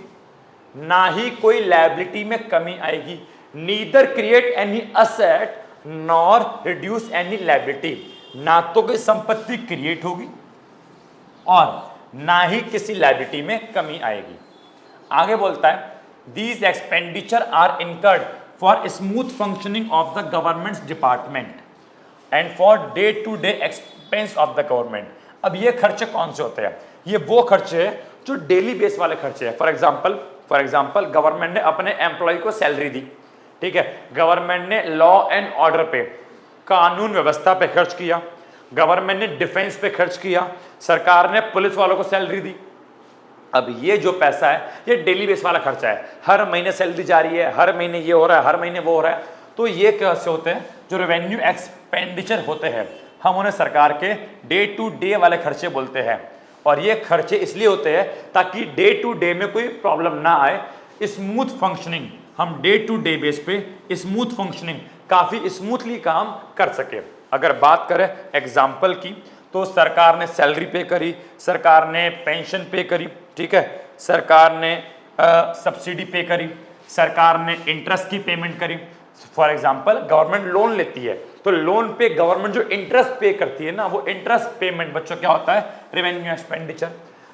ना ही कोई लायबिलिटी में कमी आएगी। Neither create any asset nor reduce any liability. ना तो कोई संपत्ति क्रिएट होगी और ना ही किसी लायबिलिटी में कमी आएगी। आगे बोलता है, these expenditure are incurred for smooth functioning of the government department and for day to day expense of the government. अब ये खर्चे कौन से होते हैं? ये वो खर्चे हैं जो डेली बेस वाले खर्चे हैं। फॉर एग्जाम्पल गवर्नमेंट ने अपने एम्प्लॉय को सैलरी दी, ठीक है, गवर्नमेंट ने लॉ एंड ऑर्डर पे, कानून व्यवस्था पे खर्च किया, गवर्नमेंट ने डिफेंस पे खर्च किया, सरकार ने पुलिस वालों को सैलरी दी। अब ये जो पैसा है ये डेली बेस वाला खर्चा है, हर महीने सैलरी जा रही है, हर महीने ये हो रहा है, हर महीने वो हो रहा है। तो ये कैसे होते हैं? जो रेवेन्यू एक्सपेंडिचर होते हैं, हम उन्हें सरकार के डे टू डे वाले खर्चे बोलते हैं। और ये खर्चे इसलिए होते हैं ताकि डे टू डे में कोई प्रॉब्लम ना आए, स्मूथ फंक्शनिंग, हम डे टू डे बेस पे स्मूथ फंक्शनिंग, काफ़ी स्मूथली काम कर सके। अगर बात करें एग्जाम्पल की, तो सरकार ने सैलरी पे करी, सरकार ने पेंशन पे करी, ठीक है, सरकार ने सब्सिडी पे करी, सरकार ने इंटरेस्ट की पेमेंट करी। फॉर एग्जाम्पल गवर्नमेंट लोन लेती है, तो लोन पे गवर्नमेंट जो इंटरेस्ट पे करती है ना, वो इंटरेस्ट पेमेंट बच्चों क्या होता है? Revenue expenditure.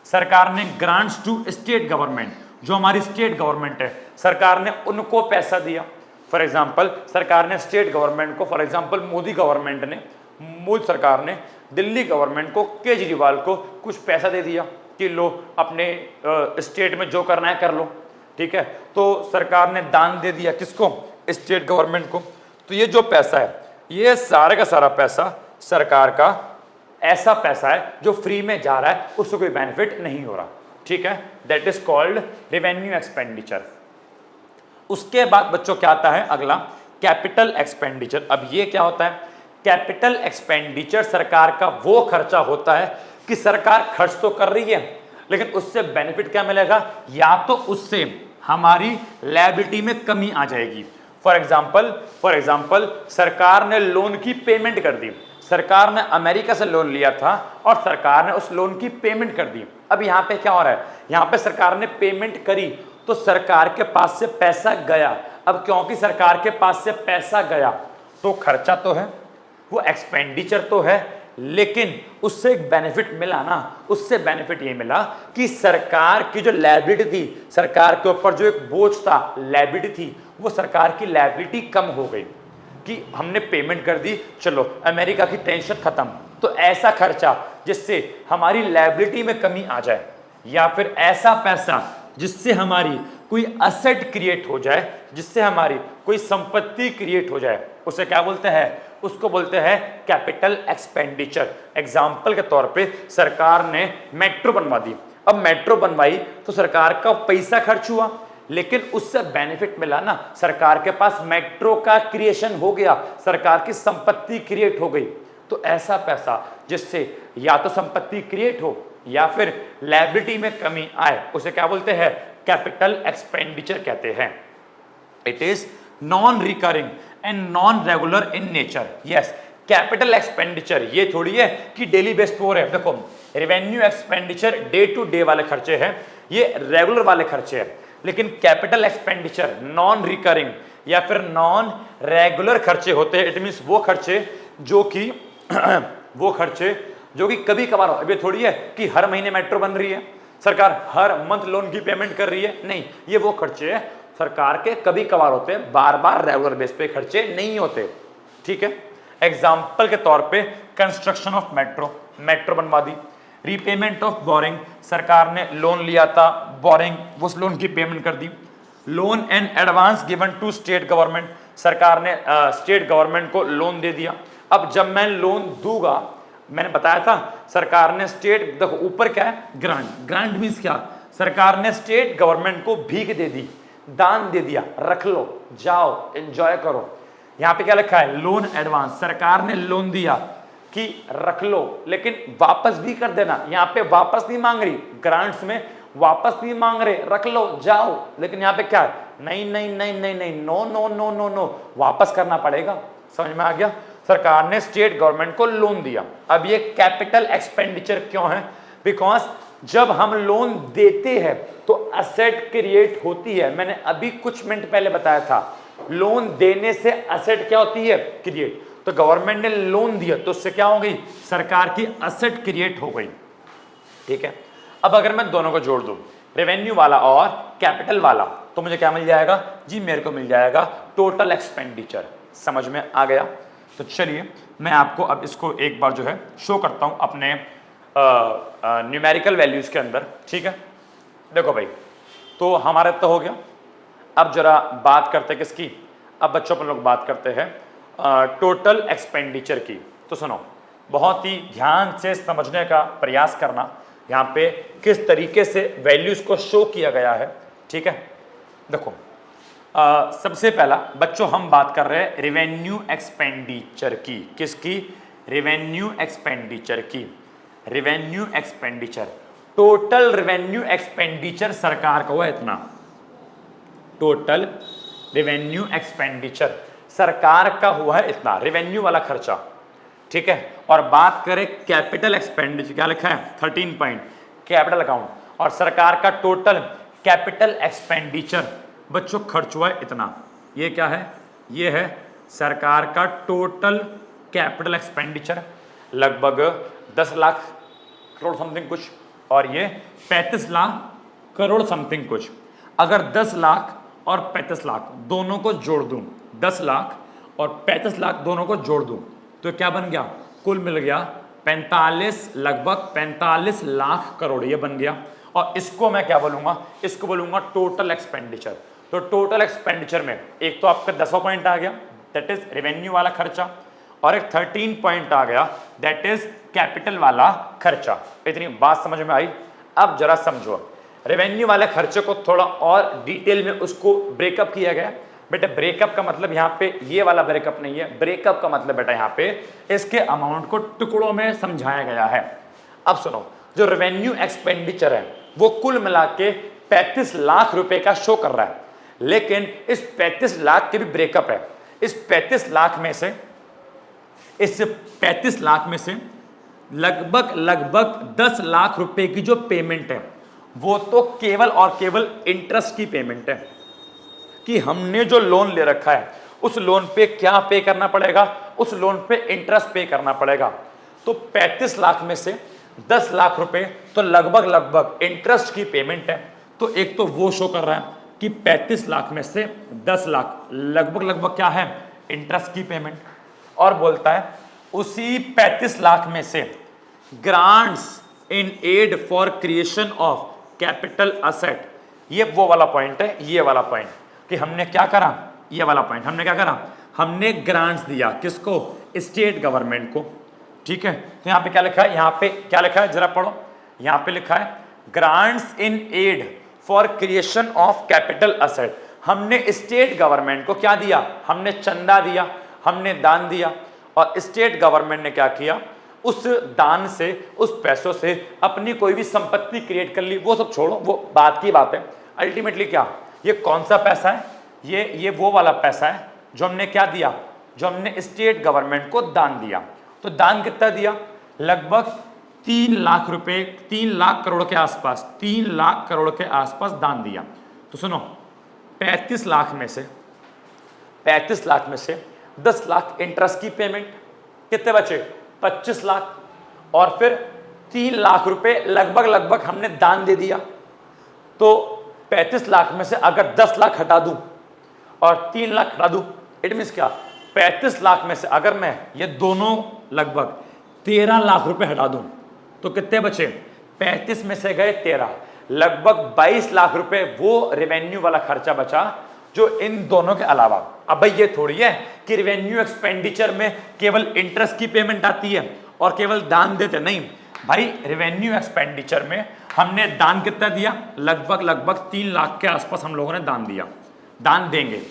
सरकार ने ग्रांट्स टू स्टेट गवर्नमेंट, जो हमारी स्टेट गवर्नमेंट है, सरकार ने उनको पैसा दिया। फॉर एग्जाम्पल सरकार ने स्टेट गवर्नमेंट को, फॉर एग्जाम्पल मोदी सरकार ने दिल्ली गवर्नमेंट को, केजरीवाल को कुछ पैसा दे दिया कि लो अपने स्टेट में जो करना है कर लो, ठीक है। तो सरकार ने दान दे दिया किसको? स्टेट गवर्नमेंट को। तो ये जो पैसा है, ये सारे का सारा पैसा सरकार का ऐसा पैसा है जो फ्री में जा रहा है, उससे कोई बेनिफिट नहीं हो रहा, ठीक है। That is called revenue expenditure. उसके बाद बच्चों क्या आता है अगला? Capital expenditure. अब ये क्या होता है? कैपिटल एक्सपेंडिचर सरकार का वो खर्चा होता है कि सरकार खर्च तो कर रही है, लेकिन उससे बेनिफिट क्या मिलेगा? या तो उससे हमारी लायबिलिटी में कमी आ जाएगी। फॉर एग्जाम्पल सरकार ने लोन की पेमेंट कर दी, सरकार ने अमेरिका से लोन लिया था और सरकार ने उस लोन की पेमेंट कर दी। अब यहाँ पे क्या हो रहा है? यहाँ पे सरकार ने पेमेंट करी तो सरकार के पास से पैसा गया। अब क्योंकि सरकार के पास से पैसा गया तो खर्चा तो है, वो एक्सपेंडिचर तो है, लेकिन उससे एक बेनिफिट मिला ना। उससे बेनिफिट ये मिला कि सरकार की जो लायबिलिटी थी, सरकार के ऊपर जो एक बोझ था, लायबिलिटी थी, वो सरकार की लायबिलिटी कम हो गई कि हमने पेमेंट कर दी, चलो अमेरिका की टेंशन खत्म। तो ऐसा खर्चा जिससे हमारी लायबिलिटी में कमी आ जाए, या फिर ऐसा पैसा जिससे हमारी कोई असेट क्रिएट हो जाए, जिससे हमारी कोई संपत्ति क्रिएट हो जाए, उसे क्या बोलते हैं? उसको बोलते हैं कैपिटल एक्सपेंडिचर। एग्जाम्पल के तौर पे सरकार ने मेट्रो बनवा दी, अब मेट्रो बनवाई तो सरकार का पैसा खर्च हुआ, लेकिन उससे बेनिफिट मिला ना, सरकार के पास मेट्रो का क्रिएशन हो गया, सरकार की संपत्ति क्रिएट हो गई। तो ऐसा पैसा जिससे या तो संपत्ति क्रिएट हो या फिर लायबिलिटी में कमी आए, उसे क्या बोलते हैं? कैपिटल एक्सपेंडिचर कहते हैं। It is non recurring and non regular in nature. Yes, capital expenditure ये थोड़ी है कि डेली बेस पे हो रहे हैं। देखो, revenue expenditure day to day वाले खर्चे हैं, ये रेगुलर वाले खर्चे हैं, लेकिन कैपिटल एक्सपेंडिचर नॉन रिकरिंग या फिर नॉन रेगुलर खर्चे होते हैं। इट मींस वो खर्चे जो कि कभी कभार हो। अब ये थोड़ी है कि हर महीने मेट्रो बन रही है, सरकार हर मंथ लोन की पेमेंट कर रही है, नहीं, ये वो खर्चे हैं सरकार के कभी कभार होते हैं, बार बार रेगुलर बेस पे खर्चे नहीं होते। ठीक है, एग्जाम्पल के तौर पे कंस्ट्रक्शन ऑफ मेट्रो बनवा दी। रीपेमेंट ऑफ बोरिंग, सरकार ने लोन लिया था, बोरिंग उस लोन की पेमेंट कर दी। Loan and advance given to state government, सरकार ने स्टेट गवर्नमेंट को लोन दे दिया। अब जब मैं लोन दूंगा, मैंने बताया था सरकार ने स्टेट, देखो ऊपर क्या है? ग्रांट मींस क्या? सरकार ने स्टेट गवर्नमेंट को भीख दे दी, दान दे दिया, रख लो, जाओ एंजॉय करो। यहां पे क्या लिखा है? लोन एडवांस, सरकार ने लोन दिया कि रख लो लेकिन वापस भी कर देना। यहां पे वापस नहीं मांग रही, ग्रांट्स में वापस नहीं मांग रहे, रख लो जाओ, लेकिन यहां पे क्या है? नहीं नहीं नहीं नहीं नहीं, no no no no no, वापस करना पड़ेगा। समझ में आ गया? सरकार ने स्टेट गवर्नमेंट को लोन दिया। अब ये कैपिटल एक्सपेंडिचर क्यों है? बिकॉज जब हम लोन देते हैं तो असेट क्रिएट होती है। मैंने अभी कुछ मिनट पहले बताया था, लोन देने से असेट क्या होती है? क्रिएट। तो गवर्नमेंट ने लोन दिया तो उससे क्या हो गई? सरकार की असेट क्रिएट हो गई। ठीक है, अब अगर मैं दोनों को जोड़ दूं, रेवेन्यू वाला और कैपिटल वाला, तो मुझे क्या मिल जाएगा जी? मेरे को मिल जाएगा टोटल एक्सपेंडिचर। समझ में आ गया? तो चलिए मैं आपको अब इसको एक बार जो है शो करता हूं अपने न्यूमेरिकल वैल्यूज के अंदर। ठीक है, देखो भाई, तो हमारा तो हो गया। अब जरा बात करते हैं किसकी? अब बच्चों पर लोग बात करते हैं टोटल एक्सपेंडिचर की। तो सुनो, बहुत ही ध्यान से समझने का प्रयास करना, यहाँ पे किस तरीके से वैल्यूज को शो किया गया है। ठीक है, देखो सबसे पहला बच्चों हम बात कर रहे हैं रेवेन्यू एक्सपेंडिचर की। किसकी? रेवेन्यू एक्सपेंडिचर की। Revenue expenditure, total revenue expenditure सरकार का हुआ इतना। टोटल रेवेन्यू एक्सपेंडिचर सरकार का हुआ है इतना, रेवेन्यू वाला खर्चा। ठीक है, और बात करें कैपिटल एक्सपेंडिचर, क्या लिखा है? 13 पॉइंट कैपिटल अकाउंट, और सरकार का टोटल कैपिटल एक्सपेंडिचर बच्चों खर्च हुआ है इतना। ये क्या है? ये है सरकार का टोटल कैपिटल एक्सपेंडिचर, लगभग 10 लाख करोड़ समथिंग कुछ, और ये 35 लाख करोड़ समथिंग कुछ। अगर 10 लाख और 35 लाख दोनों को जोड़ दूं, 10 लाख और 35 लाख दोनों को जोड़ दूं, तो क्या बन गया? कुल मिल गया 45, लगभग 45 लाख करोड़ ये बन गया। और इसको मैं क्या बोलूंगा? इसको बोलूंगा टोटल एक्सपेंडिचर। तो टोटल एक्सपेंडिचर में एक तो आपका 10वां पॉइंट आ गया, दैट इज रेवेन्यू वाला खर्चा, और एक 13 पॉइंट आ गया, दैट इज कैपिटल वाला खर्चा। इतनी बात समझ में आई? अब जरा समझो, रेवेन्यू वाले खर्चे को थोड़ा और डिटेल में उसको ब्रेकअप किया गया। बेटा ब्रेकअप का मतलब यहाँ पे ये वाला ब्रेकअप नहीं है, ब्रेकअप का मतलब बेटा यहाँ पे इसके अमाउंट को टुकड़ों में समझाया गया है। अब सुनो, जो रेवेन्यू एक्सपेंडिचर है वो कुल मिला के 35 लाख रुपए का शो कर रहा है, लेकिन इस 35 लाख के भी ब्रेकअप है। इस 35 लाख में से, इस 35 लाख में से लगभग 10 लाख रुपए की जो पेमेंट है वो तो केवल और केवल इंटरेस्ट की पेमेंट है, कि हमने जो लोन ले रखा है उस लोन पे क्या पे करना पड़ेगा? उस लोन पे इंटरेस्ट पे करना पड़ेगा। तो 35 लाख में से 10 लाख रुपए तो लगभग इंटरेस्ट की पेमेंट है। तो एक तो वो शो कर रहा है कि 35 लाख में से 10 लाख लगभग क्या है? इंटरेस्ट की पेमेंट। और बोलता है उसी 35 लाख में से grants in aid for creation of capital asset, ये वो वाला पॉइंट है, ये वाला पॉइंट कि हमने क्या करा, ये वाला पॉइंट हमने क्या करा? हमने ग्रांट्स दिया किसको? स्टेट गवर्नमेंट को, ठीक है। तो यहाँ पे क्या लिखा है, यहाँ पे क्या लिखा है जरा पढ़ो, यहाँ पे लिखा है grants in aid for creation of capital asset. हमने स्टेट गवर्नमेंट को क्या दिया, हमने चंदा दिया, हमने दान दिया, और स्टेट गवर्नमेंट ने क्या किया, उस दान से, उस पैसों से अपनी कोई भी संपत्ति क्रिएट कर ली। वो सब छोड़ो, वो बात की बात है। अल्टीमेटली क्या, ये कौन सा पैसा है, ये वो वाला पैसा है जो हमने क्या दिया, जो हमने स्टेट गवर्नमेंट को दान दिया। तो दान कितना दिया, लगभग 3 लाख रुपए, 3 लाख करोड़ के आसपास, 3 लाख करोड़ के आसपास दान दिया। तो सुनो, 35 लाख में से 10 लाख इंटरेस्ट की पेमेंट, कितने बचे, 25 लाख, और फिर 3 लाख रुपए लगभग हमने दान दे दिया। तो 35 लाख में से अगर 10 लाख हटा दूं और 3 लाख हटा दूं, इट मीन्स क्या, 35 लाख में से अगर मैं ये दोनों लगभग 13 लाख रुपए हटा दूं तो कितने बचे, 35 में से गए 13, लगभग 22 लाख रुपए वो रेवेन्यू वाला खर्चा बचा जो इन दोनों के अलावा। अब भाई ये थोड़ी है कि रेवेन्यू एक्सपेंडिचर में केवल इंटरेस्ट की पेमेंट आती है और केवल दान देते, नहीं भाई, रेवेन्यू एक्सपेंडिचर में हमने दान कितना दिया, लगभग 3 लाख के आसपास हम लोगों ने दान दिया, दान देंगे,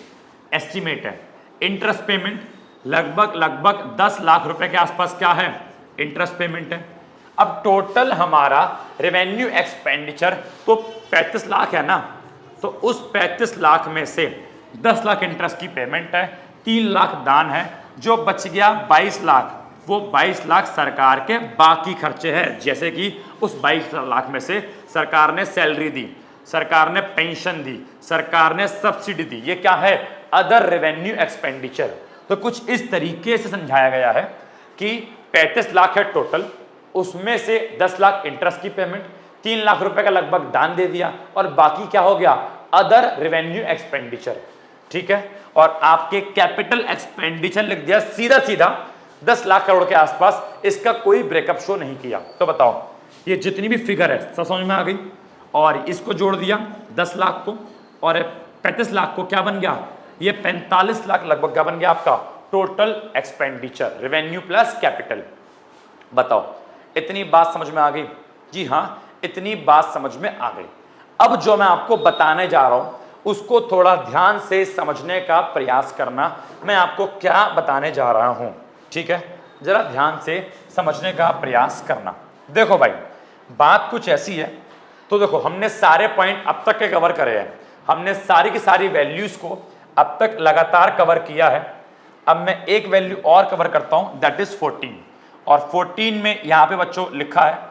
एस्टिमेट है। इंटरेस्ट पेमेंट लगभग 10 लाख रुपए के आसपास क्या है, इंटरेस्ट पेमेंट है। अब टोटल हमारा रेवेन्यू एक्सपेंडिचर तो 35 लाख है ना, तो उस 35 लाख में से 10 लाख इंटरेस्ट की पेमेंट है, 3 लाख दान है, जो बच गया 22 लाख, वो 22 लाख सरकार के बाकी खर्चे हैं। जैसे कि उस 22 लाख में से सरकार ने सैलरी दी, सरकार ने पेंशन दी, सरकार ने सब्सिडी दी, ये क्या है, अदर रेवेन्यू एक्सपेंडिचर। तो कुछ इस तरीके से समझाया गया है कि 35 लाख है टोटल, उसमें से 10 लाख इंटरेस्ट की पेमेंट, 3 लाख रुपए का लगभग दान दे दिया, और बाकी क्या हो गया, अदर रेवेन्यू एक्सपेंडिचर, ठीक है। और आपके कैपिटल एक्सपेंडिचर लिख दिया सीधा 10 लाख करोड़ के आसपास, इसका कोई ब्रेकअप शो नहीं किया। तो बताओ, ये जितनी भी फिगर है सब समझ में आ गई, और इसको जोड़ दिया 10 लाख को, और 35 लाख को क्या बन गया, ये 45 लाख लगभग क्या बन गया आपका total expenditure, revenue plus capital. बताओ, इतनी बात समझ में आ गई? जी हाँ, इतनी बात समझ में आ गई। अब जो मैं आपको बताने जा रहा हूं उसको थोड़ा ध्यान से समझने का प्रयास करना। मैं आपको क्या बताने जा रहा हूं, ठीक है, जरा ध्यान से समझने का प्रयास करना। देखो भाई, बात कुछ ऐसी है। तो देखो, हमने सारे पॉइंट अब तक के कवर करे हैं, हमने सारी की सारी वैल्यूज को अब तक लगातार कवर किया है। अब मैं एक वैल्यू और कवर करता हूं, दैट इज 14, और 14 में यहां पे बच्चों लिखा है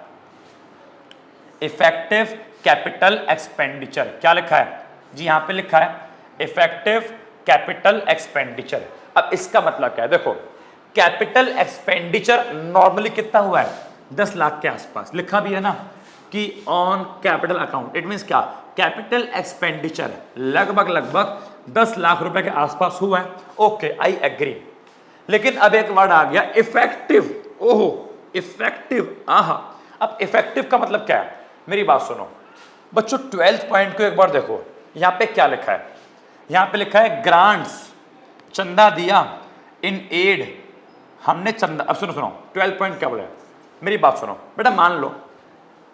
इफेक्टिव कैपिटल एक्सपेंडिचर। क्या लिखा है जी, यहां पे लिखा है इफेक्टिव कैपिटल एक्सपेंडिचर। अब इसका मतलब क्या है, देखो, कैपिटल एक्सपेंडिचर नॉर्मली कितना हुआ है, 10 लाख के आसपास लिखा भी है ना कि on capital account, it means क्या, कैपिटल एक्सपेंडिचर लगभग 10 लाख रुपए के आसपास हुआ है। Okay, I agree. लेकिन अब एक वर्ड आ गया इफेक्टिव। ओहो, इफेक्टिव, आहा। अब इफेक्टिव का मतलब क्या है, मेरी बात सुनो बच्चों, 12th पॉइंट को एक बार देखो, यहां पे क्या लिखा है, यहां पे लिखा है ग्रांट्स, चंदा दिया, इन एड, हमने चंदा। अब सुनो 12th पॉइंट क्या बोला है, मेरी बात सुनो बेटा, मान लो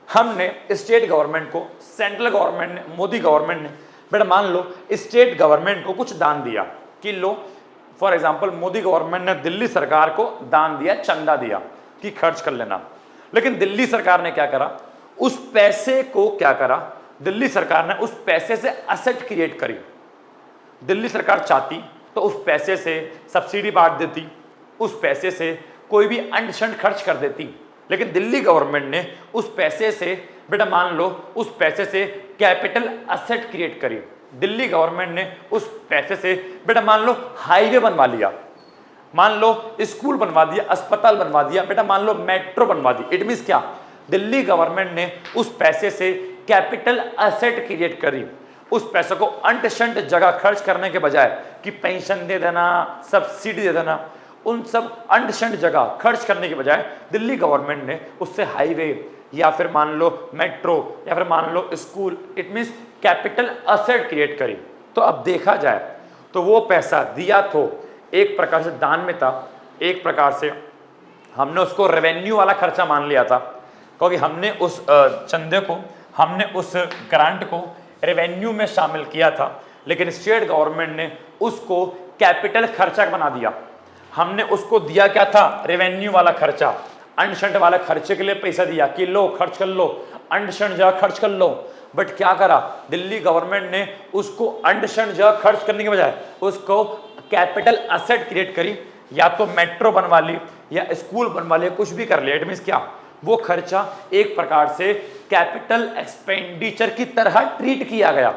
हमने स्टेट गवर्नमेंट को, सेंट्रल गवर्नमेंट ने, मोदी गवर्नमेंट ने, बेटा मान लो स्टेट गवर्नमेंट को कुछ दान दिया कि लो, फॉर एग्जांपल मोदी गवर्नमेंट ने दिल्ली सरकार को दान दिया, चंदा दिया कि खर्च कर लेना। लेकिन दिल्ली सरकार ने क्या करा, उस पैसे को क्या करा, दिल्ली सरकार ने उस पैसे से असेट क्रिएट करी। दिल्ली सरकार चाहती तो उस पैसे से सब्सिडी बांट देती, उस पैसे से कोई भी अंशंड खर्च कर देती। लेकिन दिल्ली गवर्नमेंट ने उस पैसे से, बेटा मान लो उस पैसे से कैपिटल असेट क्रिएट करी। दिल्ली गवर्नमेंट ने उस पैसे से, बेटा मान लो हाईवे बनवा लिया, मान लो स्कूल बनवा दिया, अस्पताल बनवा दिया, बेटा मान लो मेट्रो बनवा दी। इट मींस क्या, दिल्ली गवर्नमेंट ने उस पैसे से कैपिटल असेट क्रिएट करी। उस पैसे को अंट-शंट जगह खर्च करने के बजाय कि पेंशन दे देना, सब्सिडी दे देना, उन सब अंट-शंट जगह खर्च करने के बजाय दिल्ली गवर्नमेंट ने उससे हाईवे या फिर मान लो मेट्रो या फिर मान लो school, it means capital asset create करी। तो अब देखा जाए तो वो पैसा दिया तो एक प्रकार से दान में था, एक प्रकार से हमने उसको रेवेन्यू वाला खर्चा मान लिया था, क्योंकि हमने उस चंदे को, हमने उस ग्रांट को रेवेन्यू में शामिल किया था, लेकिन स्टेट गवर्नमेंट ने उसको कैपिटल खर्चा बना दिया। हमने उसको दिया क्या था, रेवेन्यू वाला खर्चा, अंडशंड वाला खर्चे के लिए पैसा दिया कि लो खर्च कर लो, अंडशंड जगह खर्च कर लो। बट क्या करा दिल्ली गवर्नमेंट ने, उसको अंडशंड जगह खर्च करने के बजाय उसको कैपिटल असेट क्रिएट करी, या तो मेट्रो बनवा ली या स्कूल बनवा लिया, कुछ भी कर लिया। इट मींस क्या, वो खर्चा एक प्रकार से कैपिटल एक्सपेंडिचर की तरह ट्रीट किया गया।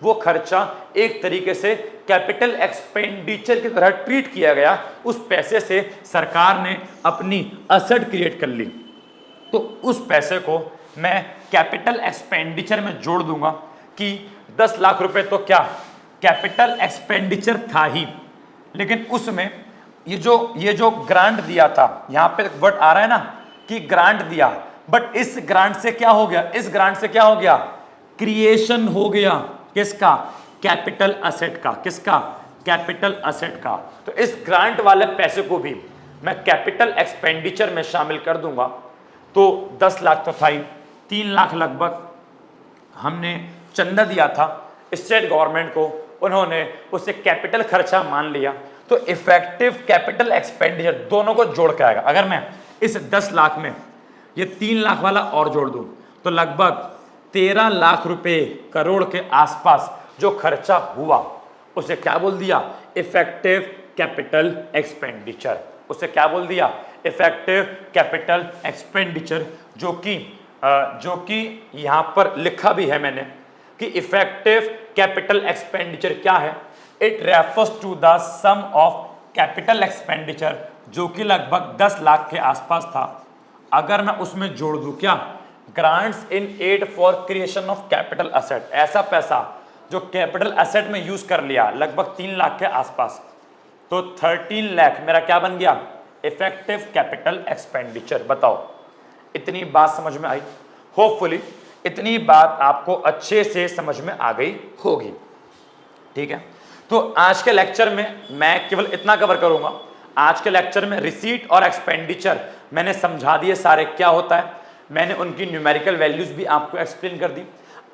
वो खर्चा एक तरीके से कैपिटल एक्सपेंडिचर की तरह ट्रीट किया गया। उस पैसे से सरकार ने अपनी असेट क्रिएट कर ली, तो उस पैसे को मैं कैपिटल एक्सपेंडिचर में जोड़ दूंगा कि 10 लाख रुपए तो क्या कैपिटल एक्सपेंडिचर था ही, लेकिन उसमें ये जो ग्रांट दिया था, यहां पे वर्ड आ रहा है ना कि ग्रांट दिया, बट इस ग्रांट से क्या हो गया, इस ग्रांट से क्या हो गया, क्रिएशन हो गया किसका, कैपिटल असेट का। किसका, कैपिटल असेट का। तो इस ग्रांट वाले पैसे को भी मैं कैपिटल एक्सपेंडिचर में शामिल कर दूंगा। तो 10 लाख तो था ही, 3 लाख लगभग हमने चंदा दिया था स्टेट गवर्नमेंट को, उन्होंने उसे कैपिटल खर्चा मान लिया। तो इफेक्टिव कैपिटल एक्सपेंडिचर दोनों को जोड़ के आएगा। अगर मैं इस 10 लाख में ये 3 लाख वाला और जोड़ दूं तो लगभग 13 लाख रुपए करोड़ के आसपास जो खर्चा हुआ, उसे क्या बोल दिया, इफेक्टिव कैपिटल एक्सपेंडिचर। उसे क्या बोल दिया, इफेक्टिव कैपिटल एक्सपेंडिचर, जो कि यहां पर लिखा भी है मैंने कि इफेक्टिव कैपिटल एक्सपेंडिचर क्या है, it refers to the sum of capital expenditure, जो कि लगभग 10 लाख के आसपास था। अगर मैं उसमें जोड़ दूं क्या, grants in aid for creation of capital asset, ऐसा पैसा जो कैपिटल असेट में यूज कर लिया लगभग 3 लाख के आसपास, तो 13 लाख मेरा क्या बन गया, इफेक्टिव कैपिटल एक्सपेंडिचर। बताओ इतनी बात समझ में आई? होपफुली इतनी बात आपको अच्छे से समझ में आ गई होगी। ठीक है, तो आज के लेक्चर में मैं केवल इतना कवर करूंगा। आज के लेक्चर में रिसीट और एक्सपेंडिचर मैंने समझा दिए सारे क्या होता है, मैंने उनकी न्यूमेरिकल वैल्यूज भी आपको एक्सप्लेन कर दी।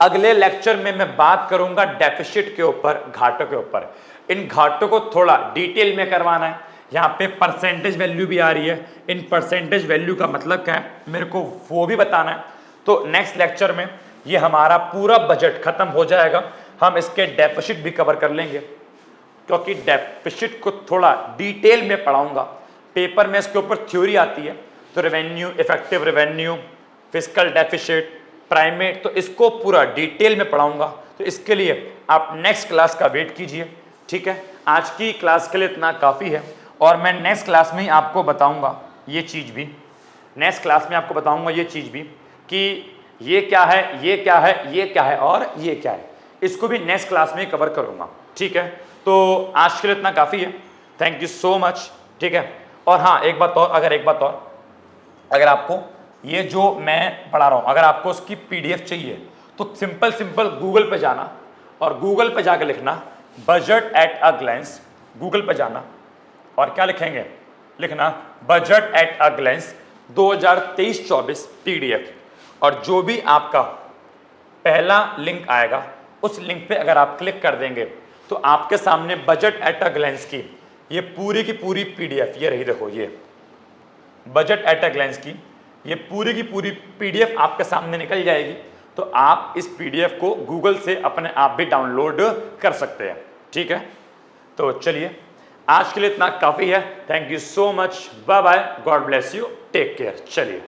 अगले लेक्चर में मैं बात करूंगा डेफिसिट के ऊपर, घाटों के ऊपर। इन घाटों को थोड़ा डिटेल में करवाना है। यहाँ पे परसेंटेज वैल्यू भी आ रही है, इन परसेंटेज वैल्यू का मतलब क्या है मेरे को वो भी बताना है। तो नेक्स्ट लेक्चर में ये हमारा पूरा बजट खत्म हो जाएगा, हम इसके डेफिसिट भी कवर कर लेंगे, क्योंकि डेफिसिट को थोड़ा डिटेल में पढ़ाऊंगा। पेपर में इसके ऊपर थ्योरी आती है, तो revenue, effective revenue, fiscal deficit, primate, तो इसको पूरा डिटेल में पढ़ाऊंगा। तो इसके लिए आप नेक्स्ट क्लास का वेट कीजिए। ठीक है, आज की क्लास के लिए इतना काफ़ी है, और मैं नेक्स्ट क्लास में ही आपको बताऊंगा ये चीज़ भी, नेक्स्ट क्लास में आपको बताऊंगा ये चीज़ भी कि ये क्या है, ये क्या है, ये क्या है और ये क्या है, इसको भी नेक्स्ट क्लास में ही कवर करूंगा। ठीक है, तो आज के लिए इतना काफ़ी है। Thank you so much. ठीक है, और हाँ एक बात और, अगर आपको ये जो मैं पढ़ा रहा हूँ, अगर आपको उसकी PDF चाहिए तो सिंपल गूगल पे जाना, और गूगल पे जाकर लिखना budget at a glance. Google पे जाना और क्या लिखेंगे, लिखना budget at a glance 2023-24 PDF, और जो भी आपका पहला लिंक आएगा उस लिंक पे अगर आप क्लिक कर देंगे तो आपके सामने बजट एट अ ग्लैंस की ये पूरी की पूरी PDF, ये रही, देखो ये बजट एट अ ग्लैंस की ये पूरी की पूरी PDF आपके सामने निकल जाएगी। तो आप इस PDF को गूगल से अपने आप भी डाउनलोड कर सकते हैं। ठीक है, तो चलिए आज के लिए इतना काफ़ी है। Thank you so much, bye bye, God bless you, take care. चलिए।